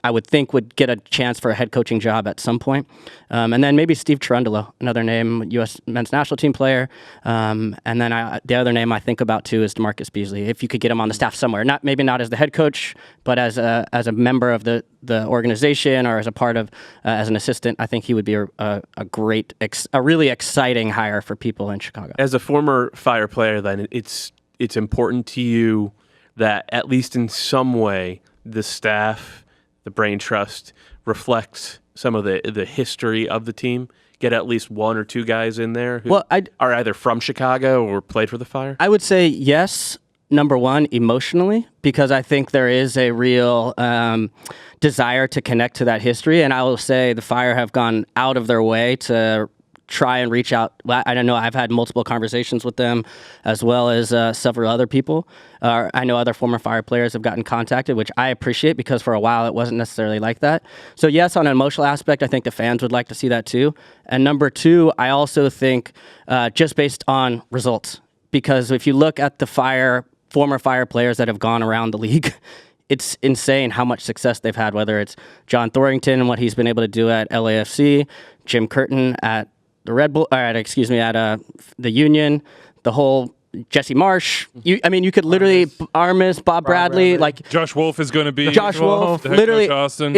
I would think would get a chance for a head coaching job at some point. And then maybe Steve Cherundolo, another name, U.S. men's national team player. And then the other name I think about too is DeMarcus Beasley. If you could get him on the staff somewhere, maybe not as the head coach, but as a member of the organization or as a part of as an assistant, I think he would be a really exciting hire for people in Chicago. As a former Fire player, then it's important to you that at least in some way the staff, the brain trust reflects some of the history of the team. Get at least one or two guys in there who are either from Chicago or played for the Fire? I would say yes, number one, emotionally, because I think there is a real desire to connect to that history. And I will say the Fire have gone out of their way to try and reach out. I don't know. I've had multiple conversations with them, as well as several other people. I know other former Fire players have gotten contacted, which I appreciate because for a while it wasn't necessarily like that. So yes, on an emotional aspect, I think the fans would like to see that too. And number two, I also think just based on results, because if you look at the former Fire players that have gone around the league, it's insane how much success they've had, whether it's John Thorrington and what he's been able to do at LAFC, Jim Curtin at the Red Bull, at the Union, the whole Jesse Marsh. You could literally Armis, Bob Bradley, like Josh Wolf is going to be Josh Wolf. the head Literally, coach Austin.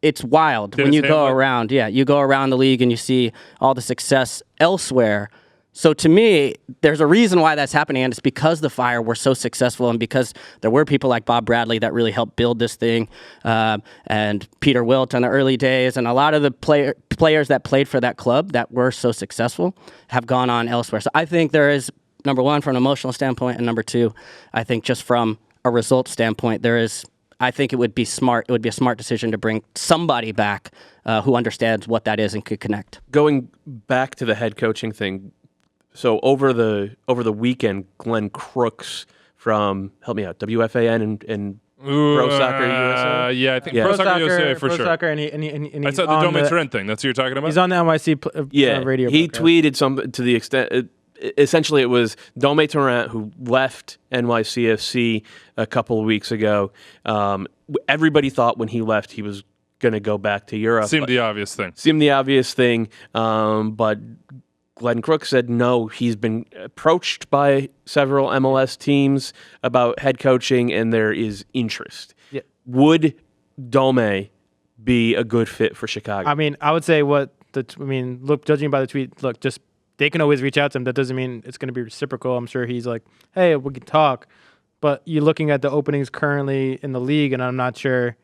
It's wild when you go around. Yeah, you go around the league and you see all the success elsewhere. So to me, there's a reason why that's happening, and it's because the Fire were so successful and because there were people like Bob Bradley that really helped build this thing, and Peter Wilt in the early days, and a lot of the players that played for that club that were so successful have gone on elsewhere. So I think there is, number one, from an emotional standpoint, and number two, I think just from a result standpoint, I think it would be smart. It would be a smart decision to bring somebody back who understands what that is and could connect. Going back to the head coaching thing, so over the weekend, Glenn Crooks from, help me out, WFAN and Pro Soccer USA? Yeah, I think Pro Soccer USA for Pro sure. Soccer, and I saw the Dome Trent thing. That's what you're talking about? He's on the NYC radio. He broadcast. tweeted something to the extent, essentially it was Dome Trent who left NYCFC a couple of weeks ago. Everybody thought when he left he was going to go back to Europe. Seemed the obvious thing. But Glenn Crooks said no, he's been approached by several MLS teams about head coaching, and there is interest. Yeah. Would Dome be a good fit for Chicago? I mean, I would say look, judging by the tweet, just they can always reach out to him. That doesn't mean it's going to be reciprocal. I'm sure he's like, hey, we can talk. But you're looking at the openings currently in the league, and I'm not sure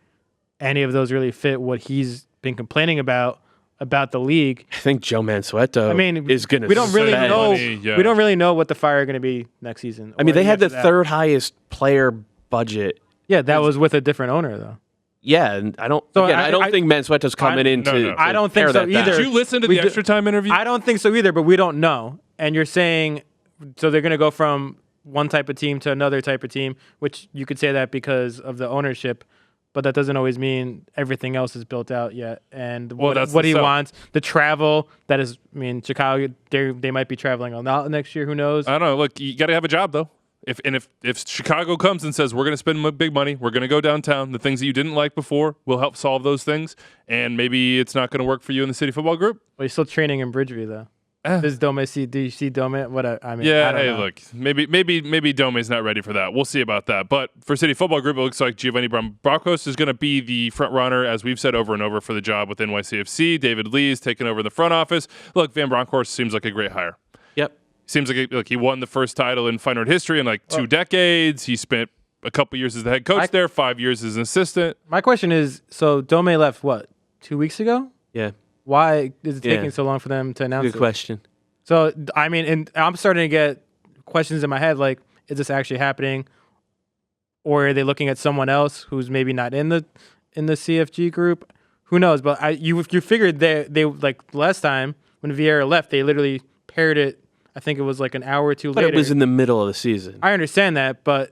any of those really fit what he's been complaining about the league. I think Joe Mansueto is going to. We don't really know. Yeah. We don't really know what the Fire are going to be next season. I mean, they had the third highest player budget. Yeah, that was with a different owner, though. Yeah, and I don't think Mansueto's coming in to I don't think so either. Did you listen to the Extra Time interview? I don't think so either, but we don't know. And you're saying, so they're going to go from one type of team to another type of team, which you could say that because of the ownership, but that doesn't always mean everything else is built out yet. And what he wants, the travel, that is, Chicago, they might be traveling a lot next year. Who knows? I don't know. Look, you got to have a job, though. If Chicago comes and says, we're going to spend big money, we're going to go downtown, the things that you didn't like before, we'll help solve those things, and maybe it's not going to work for you in the City Football Group. Well, he's still training in Bridgeview, though. Do you see Dome? I don't know. Look, maybe Dome's not ready for that. We'll see about that. But for City Football Group, it looks like Giovanni Bracos is going to be the front runner, as we've said over and over, for the job with NYCFC. David Lee is taking over the front office. Look, Van Bronckhorst seems like a great hire. Yep. Seems like he won the first title in Feyenoord history in 2 decades. He spent a couple years as the head coach there, 5 years as an assistant. My question is, so Dome left, 2 weeks ago? Yeah. Why is it taking so long for them to announce it? Good question. So, and I'm starting to get questions in my head like, is this actually happening? Or are they looking at someone else who's maybe not in the CFG group? Who knows? But you figured they like last time when Vieira left, they literally paired it. I think it was an hour or two later. But it was in the middle of the season. I understand that, but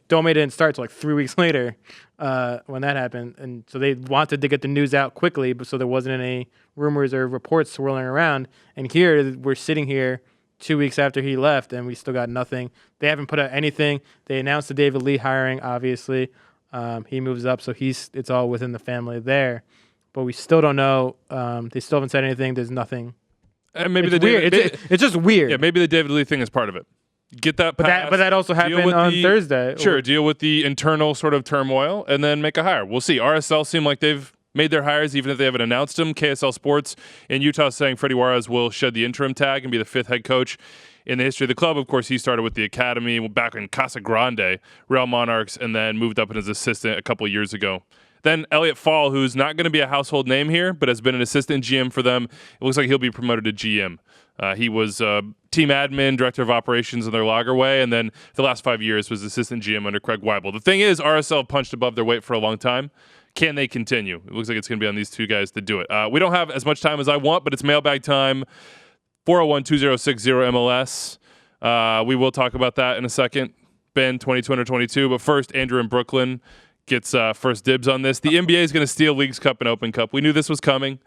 Dome didn't start till 3 weeks later when that happened. And so they wanted to get the news out quickly, but so there wasn't any rumors or reports swirling around. And here, we're sitting here 2 weeks after he left, and we still got nothing. They haven't put out anything. They announced the David Lee hiring, obviously. He moves up, so it's all within the family there. But we still don't know. They still haven't said anything. There's nothing. And maybe it's weird. It's just weird. Yeah, maybe the David Lee thing is part of it. get that passed. But that also happened on Thursday. Sure, deal with the internal sort of turmoil and then make a hire. We'll see. RSL seem like they've made their hires even if they haven't announced them. KSL Sports in Utah saying Freddie Juarez will shed the interim tag and be the 5th head coach in the history of the club. Of course, he started with the academy back in Casa Grande, Real Monarchs, and then moved up as assistant a couple years ago. Then Elliot Fall, who's not going to be a household name here, but has been an assistant GM for them. It looks like he'll be promoted to GM. He was team admin, director of operations in their Lagerway, and then the last 5 years was assistant GM under Craig Weibel. The thing is, RSL punched above their weight for a long time. Can they continue? It looks like it's going to be on these two guys to do it. We don't have as much time as I want, but it's mailbag time. 401-2060-MLS. We will talk about that in a second. Ben, 2222. But first, Andrew in Brooklyn gets first dibs on this. The NBA is going to steal Leagues Cup and Open Cup. We knew this was coming.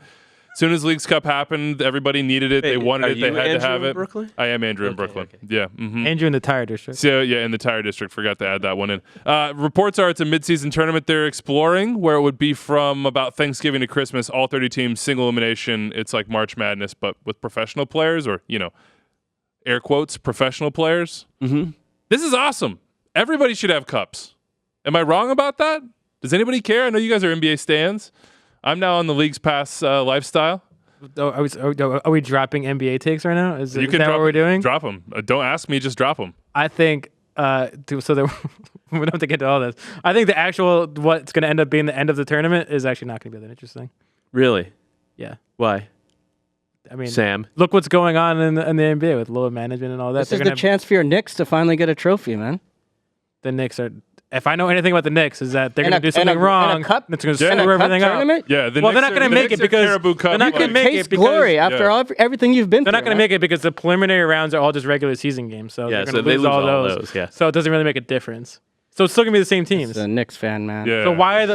As soon as Leagues Cup happened, everybody needed it. They wanted it. They had to have it. Brooklyn? I am Andrew in Brooklyn. Okay. Yeah. Mm-hmm. Andrew in the Tire District. So, yeah, in the Tire District. Forgot to add that one in. Reports are it's a midseason tournament they're exploring where it would be from about Thanksgiving to Christmas, all 30 teams, single elimination. It's like March Madness, but with professional players or, air quotes, professional players. Mm-hmm. This is awesome. Everybody should have cups. Am I wrong about that? Does anybody care? I know you guys are NBA stans. I'm now on the Leagues Pass lifestyle. Are we dropping NBA takes right now? Is that drop, what we're doing? Drop them. Don't ask me. Just drop them. I think so that we don't have to get to all this. I think the actual what's going to end up being the end of the tournament is actually not going to be that interesting. Really? Yeah. Why? I mean, Sam, look what's going on in the NBA with low management and all that. This is the chance for your Knicks to finally get a trophy, man. The Knicks are. If I know anything about the Knicks, is that they're going to do something wrong. It's going to screw everything up. Yeah, they're not going to make it because they're not going to make it because glory after everything you've been through. They're not going to make it because the preliminary rounds are all just regular season games. So they're going to lose all those. Yeah. So it doesn't really make a difference. So it's still going to be the same teams. It's a Knicks fan, man. Yeah. So why are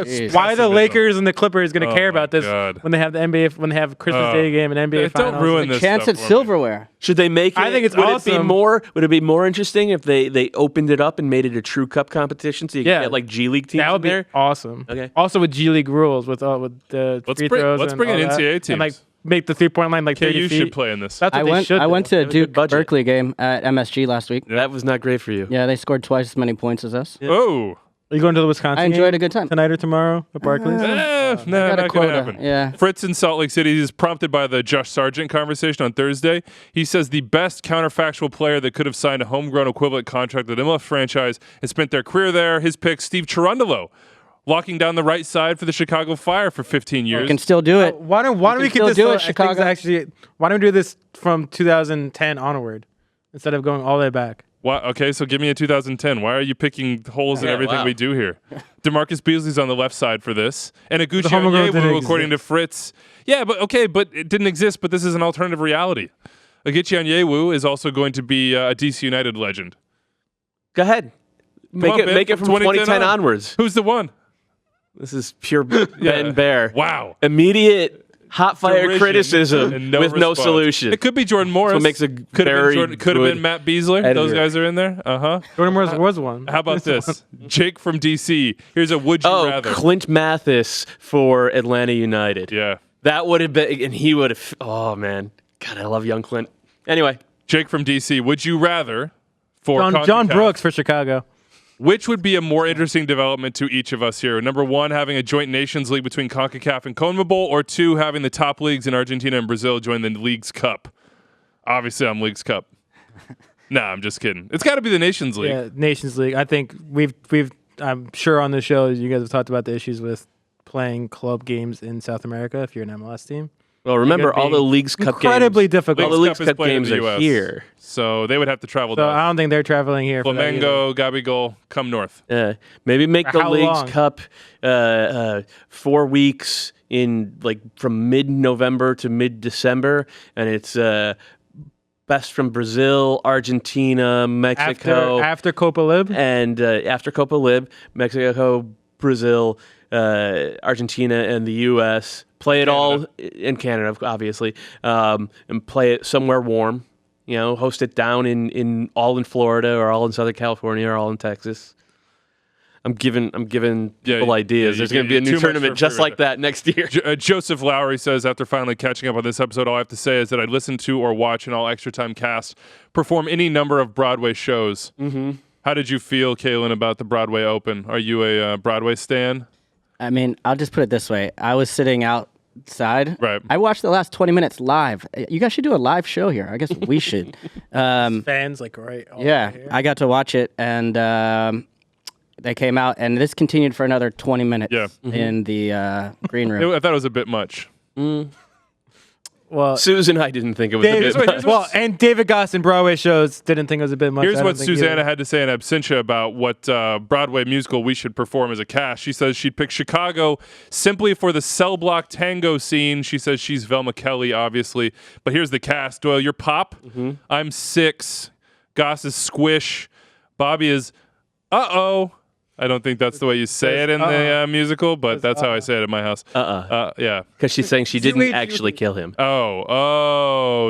the Lakers and the Clippers going to care about this when they have the NBA, when they have Christmas Day game and NBA finals? Don't ruin this chance at silverware. Should they make it? I think it's would awesome. Would it be more interesting if they opened it up and made it a true cup competition so you could get like G League teams that would be there? awesome. Okay. Also with G League rules with the free throws. Let's bring in NCAA teams. And like make the 3-point line like 30 KU feet. should play in this. That's what they should I went to a Duke budget. Berkeley game at MSG last week. That was not great for you. Yeah, they scored twice as many points as us. Oh. Are you going to the Wisconsin I enjoyed game a good time. tonight or tomorrow at Barclays? No, got a not going quota, to happen. yeah. Fritz in Salt Lake City is prompted by the Josh Sargent conversation on Thursday. He says the best counterfactual player that could have signed a homegrown equivalent contract with an MLS franchise and spent their career there. His pick, Steve Cherundolo, locking down the right side for the Chicago Fire for 15 years. You can still do it. Why don't we keep this? do it, Chicago. Why don't we do this from 2010 onward instead of going all the way back? Okay, so give me a 2010. Why are you picking holes in everything we do here? DeMarcus Beasley's on the left side for this. And Aguchi Onyewu, according to Fritz. Yeah, but it didn't exist, but this is an alternative reality. Aguchi Onyewu is also going to be a DC United legend. Go ahead. Make it from 2010 onwards. Who's the one? This is pure Ben Bear. Wow. Immediate hot fire Derision criticism and with no solution. It could be Jordan Morris. So it makes a could have been Matt Beasler. editor. Those guys are in there. Jordan Morris was one. How about this? Jake from DC. Here's a would you rather. Clint Mathis for Atlanta United. Yeah. That would have been, and he would have, oh man. God, I love young Clint. Anyway. Jake from DC. Would you rather for John CONCACAF, Brooks for Chicago. Which would be a more interesting development to each of us here? Number one, having a joint Nations League between CONCACAF and CONMEBOL, or two, having the top leagues in Argentina and Brazil join the Leagues Cup. Obviously, I'm Leagues Cup. Nah, I'm just kidding. It's got to be the Nations League. Yeah, Nations League. I think we've I'm sure on the show you guys have talked about the issues with playing club games in South America if you're an MLS team. Well, remember all the Leagues Cup games. Incredibly difficult. All the Leagues Cup games in the are US, here. So they would have to travel So down. I don't think they're traveling here. Flamengo, Gabigol, come north. Maybe make the How Leagues long? Cup 4 weeks in from mid-November to mid-December, and it's best from Brazil, Argentina, Mexico, after Copa Lib. and after Copa Lib, Mexico, Brazil, Argentina, and the U.S. Play it all in Canada, obviously, and play it somewhere warm. Host it down in Florida or all in Southern California or all in Texas. I'm giving people ideas. There's going to be a new tournament just like that next year. Joseph Lowry says, after finally catching up on this episode, all I have to say is that I listened to or watch an all Extra Time cast perform any number of Broadway shows. Mm-hmm. How did you feel, Calen, about the Broadway Open? Are you a Broadway stan? I mean, I'll just put it this way. I was sitting outside. Right. I watched the last 20 minutes live. You guys should do a live show here. I guess we should. Fans, like, right? Yeah, I got to watch it, and they came out, and this continued for another 20 minutes in the green room. I thought it was a bit much. Well, Susan, I didn't think it was a bit much. Well, and David Goss in Broadway shows didn't think it was a bit much. Here's what Susanna had to say in absentia about what Broadway musical we should perform as a cast. She says she'd pick Chicago simply for the cell block tango scene. She says she's Velma Kelly, obviously. But here's the cast. Doyle, you're Pop. I'm Six. Goss is Squish. Bobby is Uh-oh. I don't think that's the way you say it in the musical, but that's how I say it at my house. Yeah. Because she's saying she didn't actually kill him.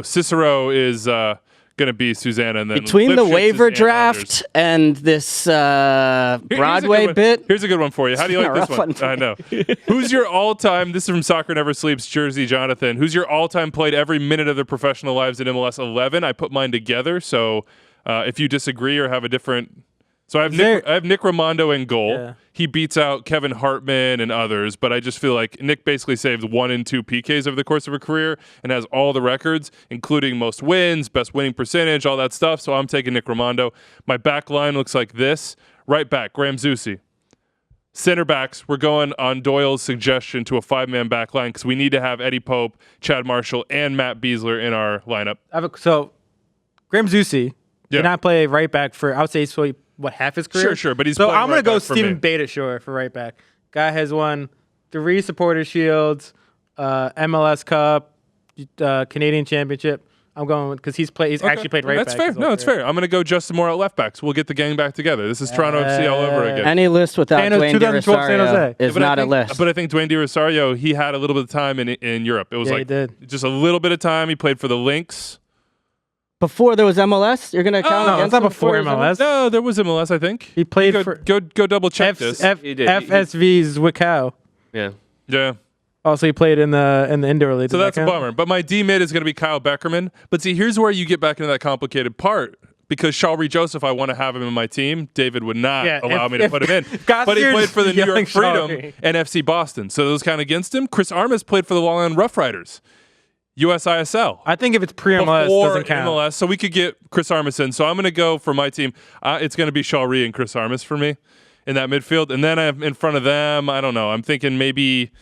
Cicero is going to be Susanna. And then Between the Lipschitz waiver is draft and this Broadway bit. Here's a good one for you. How do you like this one? I know. Who's your all-time, this is from Soccer Never Sleeps, Jersey Jonathan. Who's your all-time played every minute of their professional lives in MLS 11? I put mine together, so if you disagree or have a different... So I have Nick Raimondo in goal. Yeah. He beats out Kevin Hartman and others, but I just feel like Nick basically saved 1 and 2 PKs over the course of a career and has all the records, including most wins, best winning percentage, all that stuff. So I'm taking Nick Raimondo. My back line looks like this. Right back, Graham Zusi. Center backs, we're going on Doyle's suggestion to a 5-man back line because we need to have Eddie Pope, Chad Marshall, and Matt Beasler in our lineup. So Graham Zusi did not play right back for, I would say, half his career? Sure, but he's so I'm going to go Stephen Beitashour for right back. Guy has won 3 Supporters Shields, MLS Cup, Canadian Championship. I'm going because he's actually played right back. That's fair. No, it's fair. I'm going to go Justin Moore at left backs. We'll get the gang back together. This is Toronto FC all over again. Any list without Dwayne De Rosario is not a list. But I think Dwayne De Rosario, he had a little bit of time in Europe. It was he did. Just a little bit of time. He played for the Lynx. Before there was MLS, you're gonna count? No, it's not before MLS. No, there was MLS. I think he played for. Go double check this. FSV's Zwickau. Yeah. Also, he played in the indoor league. So that's a bummer. But my D mid is going to be Kyle Beckerman. But see, here's where you get back into that complicated part. Because Shalry Joseph, I want to have him in my team. David would not allow me to put him in. But he played for the New York Freedom and FC Boston. So those count against him. Chris Armas played for the Long Island Rough Riders. USISL. I think if it's pre-MLS, it doesn't count. MLS, so we could get Chris Armas in. So I'm going to go for my team. It's going to be Shalry and Chris Armas for me in that midfield. And then I'm in front of them. I don't know. I'm thinking maybe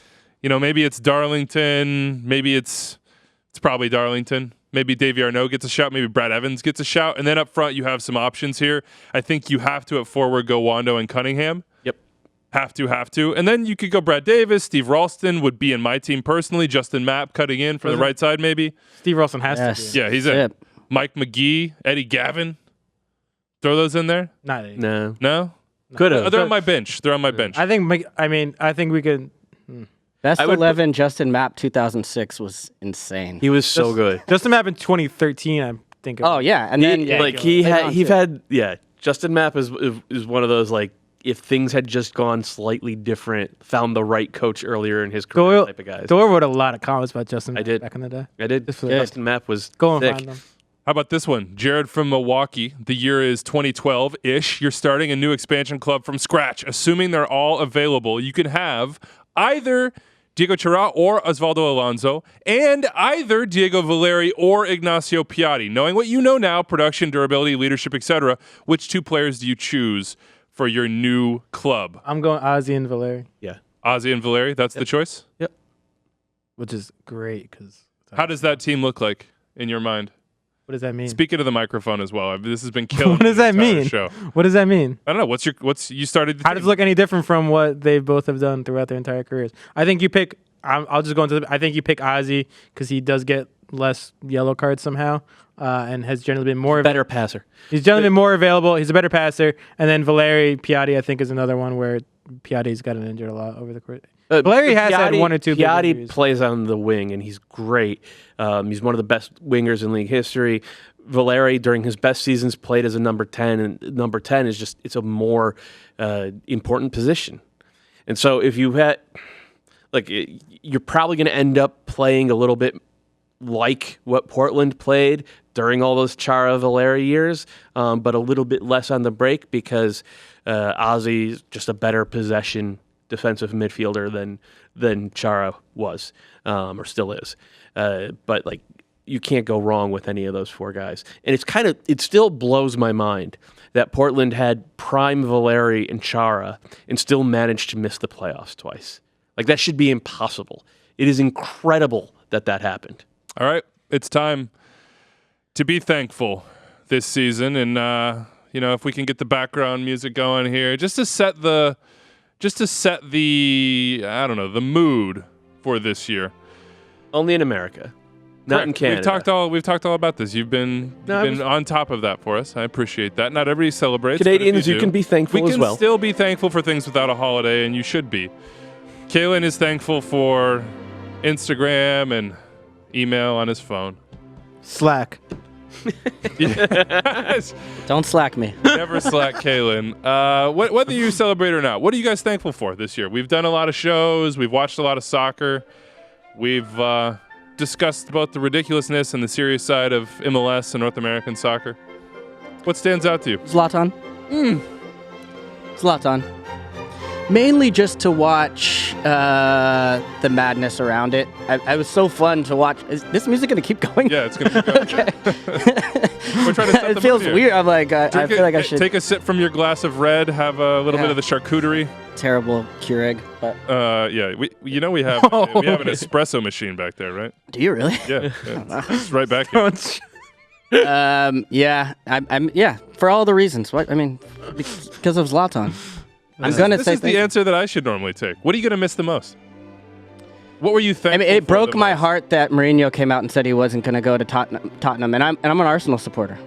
it's Darlington. Maybe it's probably Darlington. Maybe Davey Arnaud gets a shout. Maybe Brad Evans gets a shout. And then up front, you have some options here. I think you have to at forward go Wando and Cunningham. Yep. Have to. And then you could go Brad Davis. Steve Ralston would be in my team personally. Justin Mapp cutting in from the right side maybe. Steve Ralston has to be. Yeah, he's in. Mike McGee, Eddie Gavin. Throw those in there? Not Eddie. No? Could have. They're on my bench. I think we could... Best 11 Justin Mapp 2006 was insane. He was so good. Justin Mapp in 2013, I think. And then Justin Mapp is one of those like if things had just gone slightly different, found the right coach earlier in his career type of guys. Doyle wrote a lot of comments about Justin. I did back in the day. I did. Justin Mapp was thick. How about this one? Jared from Milwaukee. The year is 2012-ish. You're starting a new expansion club from scratch. Assuming they're all available, you can have either Diego Chara or Osvaldo Alonso, and either Diego Valeri or Ignacio Piatti. Knowing what you know now, production, durability, leadership, etc., which 2 players do you choose for your new club? I'm going Ozzy and Valeri. Yeah. Ozzy and Valeri, that's the choice? Yep. Which is great. How does that team look like in your mind? What does that mean? Speaking to the microphone as well. This has been killing What does that mean? Show. What does that mean? I don't know. You started. How does it look any different from what they both have done throughout their entire careers? I think you pick. I'll just go into. I think you pick Ozzy because he does get less yellow cards somehow, and has generally been more better passer. He's generally been more available. He's a better passer, and then Valeri Piatti I think is another one where Piatti's gotten injured a lot over the course. Valeri has had 1 or 2. Piatti plays on the wing, and he's great. He's one of the best wingers in league history. Valeri during his best seasons played as a number 10, and number 10 is just it's a more important position. And so if you had you're probably going to end up playing a little bit like what Portland played during all those Chara Valeri years, but a little bit less on the break because Ozzy's just a better possession defensive midfielder than Chara was or still is. But like you can't go wrong with any of those four guys. And it still blows my mind that Portland had prime Valeri and Chara and still managed to miss the playoffs twice. Like that should be impossible. It is incredible that happened. All right, it's time to be thankful this season, and if we can get the background music going here, just to set the the mood for this year. Only in America, not in Canada. We've talked all about this. You've been on top of that for us. I appreciate that. Not everybody celebrates. Canadians, you can be thankful as well. We can still be thankful for things without a holiday, and you should be. Calen is thankful for Instagram and email on his phone. Slack. Yes. Don't slack me. Never slack Calen. Whether you celebrate or not, what are you guys thankful for this year? We've done a lot of shows. We've watched a lot of soccer. We've discussed both the ridiculousness and the serious side of MLS and North American soccer. What stands out to you? Zlatan. Zlatan. Mainly just to watch the madness around it. I was so fun to watch. Is this music going to keep going? Yeah, it's going to keep going. Okay. We're trying to set It feels weird. I'm like, I feel like I should take a sip from your glass of red, have a little bit of the charcuterie. Terrible Keurig, but yeah, we have an espresso machine back there, right? do you really? Yeah, it's right back here. Yeah, I'm for all the reasons. What I mean, because of Zlatan. I'm gonna say this is the answer that I should normally take. What are you gonna miss the most? What were you thankful for? I mean, it broke my heart that Mourinho came out and said he wasn't gonna go to Tottenham, and I'm an Arsenal supporter.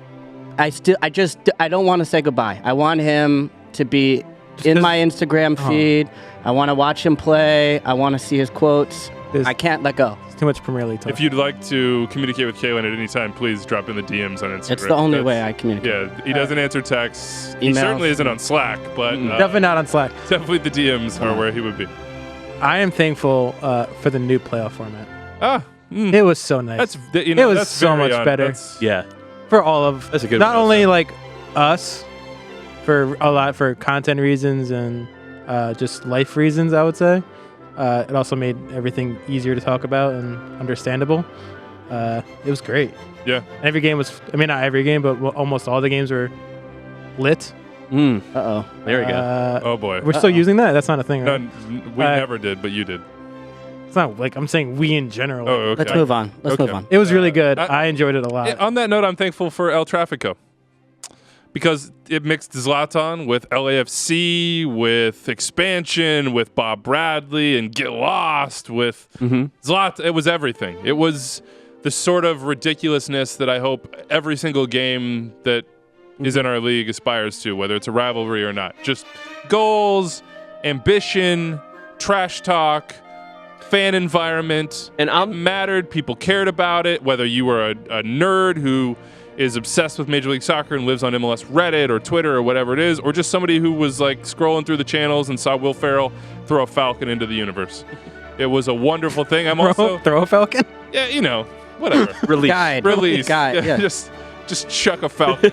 I don't want to say goodbye. I want him to be in my Instagram feed. I want to watch him play. I want to see his quotes. I can't let go. It's too much Premier League talk. If you'd like to communicate with Calen at any time, please drop in the DMs on Instagram. It's the only way I communicate. Yeah, he doesn't answer texts. He Emails. certainly isn't on Slack, but definitely not on Slack. definitely the DMs are where he would be. I am thankful for the new playoff format. It It was so nice. It was was so much better. Yeah. For all of That's a good not one, only also. like us for content reasons and just life reasons, I would say. It also made everything easier to talk about and understandable. It was great. Yeah. Every game was, not every game, but almost all the games were lit. Uh-oh. There we go. Oh boy. We're still using that? That's not a thing, No, right? we never did, but you did. It's not like I'm saying we in general. Oh, okay. Let's move on. Let's move on. It was really good. I enjoyed it a lot. On that note, I'm thankful for El Tráfico because it mixed Zlatan with LAFC, with expansion, with Bob Bradley, and Get Lost with Zlatan. It was everything. It was the sort of ridiculousness that I hope every single game that is in our league aspires to, whether it's a rivalry or not. Just goals, ambition, trash talk, fan environment. And it mattered. People cared about it, whether you were a nerd who is obsessed with Major League Soccer and lives on MLS Reddit or Twitter or whatever it is, or just somebody who was like scrolling through the channels and saw Will Ferrell throw a falcon into the universe. It was a wonderful thing. I'm also throw a falcon? Yeah, whatever. Release. Yeah, just chuck a falcon.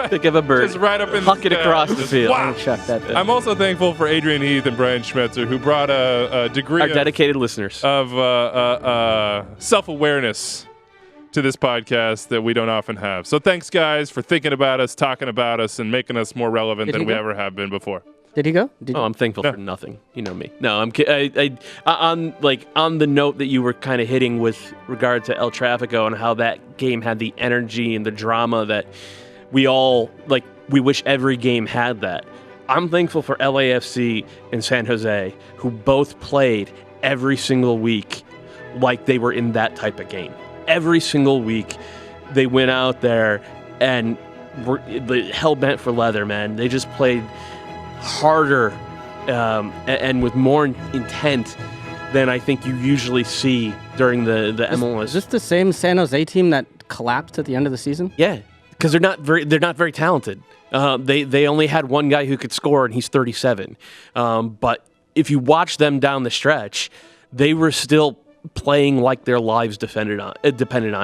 Think of a bird. Just right up in Huck it across the field. Wow. Chuck that thing. I'm also thankful for Adrian Heath and Brian Schmetzer, who brought a degree Our dedicated listeners. of self-awareness to this podcast that we don't often have. So thanks, guys, for thinking about us, talking about us, and making us more relevant than we ever have been before. Did he go? I'm thankful for nothing. You know me. No, I'm on the note that you were kind of hitting with regard to El Tráfico and how that game had the energy and the drama that we all we wish every game had that. I'm thankful for LAFC and San Jose, who both played every single week like they were in that type of game. Every single week, they went out there and were hell bent for leather, man. They just played harder and with more intent than I think you usually see during the MLS. Is this the same San Jose team that collapsed at the end of the season? Yeah, because they're not very talented. They only had one guy who could score, and he's 37. But if you watch them down the stretch, they were still playing like their lives depended on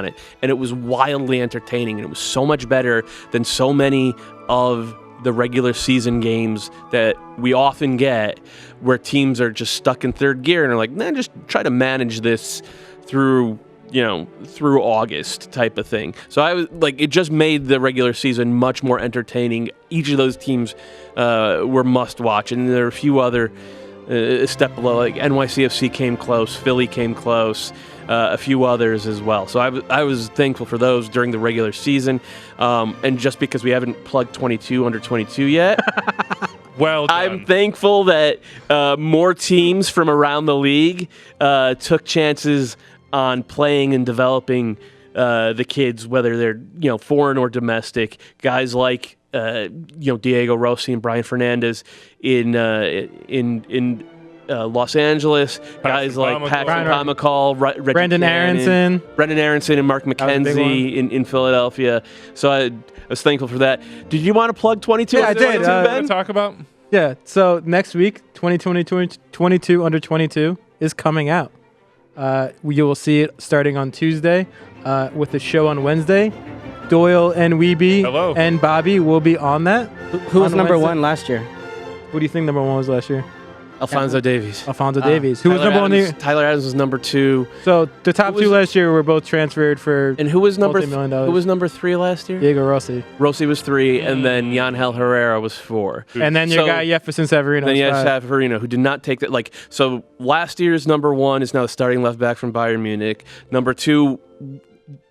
it, and it was wildly entertaining, and it was so much better than so many of the regular season games that we often get, where teams are just stuck in third gear and are like, nah, just try to manage this through August type of thing. So I was like, it just made the regular season much more entertaining. Each of those teams were must watch, and there are a few other a step below, like NYCFC came close, Philly came close, a few others as well. So I was thankful for those during the regular season, and just because we haven't plugged 22 under 22 yet, well done. I'm thankful that more teams from around the league took chances on playing and developing the kids, whether they're foreign or domestic. Guys like Diego Rossi and Brian Fernandez in Los Angeles. Guys like Patrick Pamacall, Brendan Aronson and Mark McKenzie in Philadelphia. So I was thankful for that. Did you want to plug 22? Yeah, I did. Ben? Talk about? Yeah. So next week, 22 under 22 is coming out. You will see it starting on Tuesday with the show on Wednesday. Doyle and Weeby and Bobby will be on that. Who was number one last year? Who do you think number one was last year? Alphonso Davies. Davies. Who was number one? Tyler Adams was number 2. So the top two last year were both transferred for. And who was number $multi-million. Who was number 3 last year? Diego Rossi. Rossi was 3, and then Yangel Herrera was 4. And then your guy Jefferson Severino. Then Severino, who did not take that. So last year's number 1 is now the starting left back from Bayern Munich. Number 2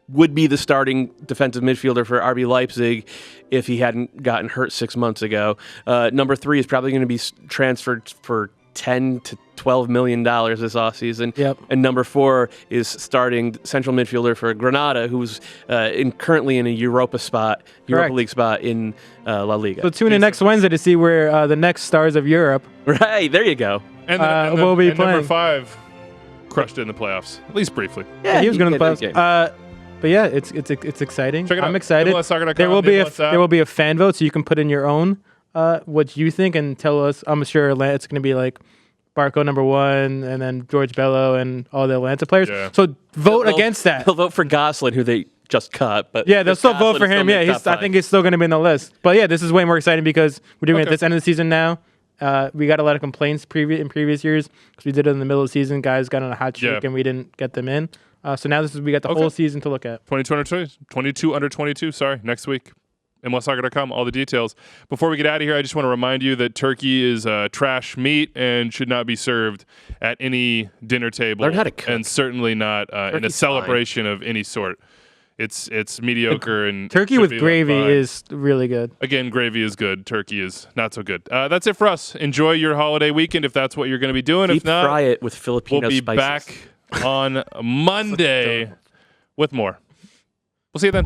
would be the starting defensive midfielder for RB Leipzig if he hadn't gotten hurt 6 months ago. Number 3 is probably going to be transferred for $10 to $12 million this offseason. Yep. And number 4 is starting central midfielder for Granada, who's currently in a Europa League spot in La Liga. So tune in next Wednesday to see where the next stars of Europe. Right, there you go. And will be playing. Number 5 crushed it in the playoffs, at least briefly. Yeah, he was going to the playoffs. But yeah, it's exciting. Check it out. I'm excited. There will be a fan vote, so you can put in your own what you think and tell us. I'm sure it's going to be like Barco number 1, and then George Bello and all the Atlanta players. Yeah. So vote against that. They'll vote for Gosselin, who they just cut. But yeah, they'll still vote for him. Yeah, I think he's still going to be in the list. But yeah, this is way more exciting because we're doing it at this end of the season now. We got a lot of complaints in previous years because we did it in the middle of the season. Guys got on a hot streak and we didn't get them in. So now we got the whole season to look at. 22 under 22. Sorry, next week. MLSsoccer.com, all the details. Before we get out of here, I just want to remind you that turkey is trash meat and should not be served at any dinner table. Learn how to cook. And certainly not in a celebration of any sort. It's mediocre and turkey with gravy is really good. Again, gravy is good. Turkey is not so good. That's it for us. Enjoy your holiday weekend if that's what you're going to be doing. Deep if not, fry it with Filipino spices. We'll be back on Monday with more. We'll see you then.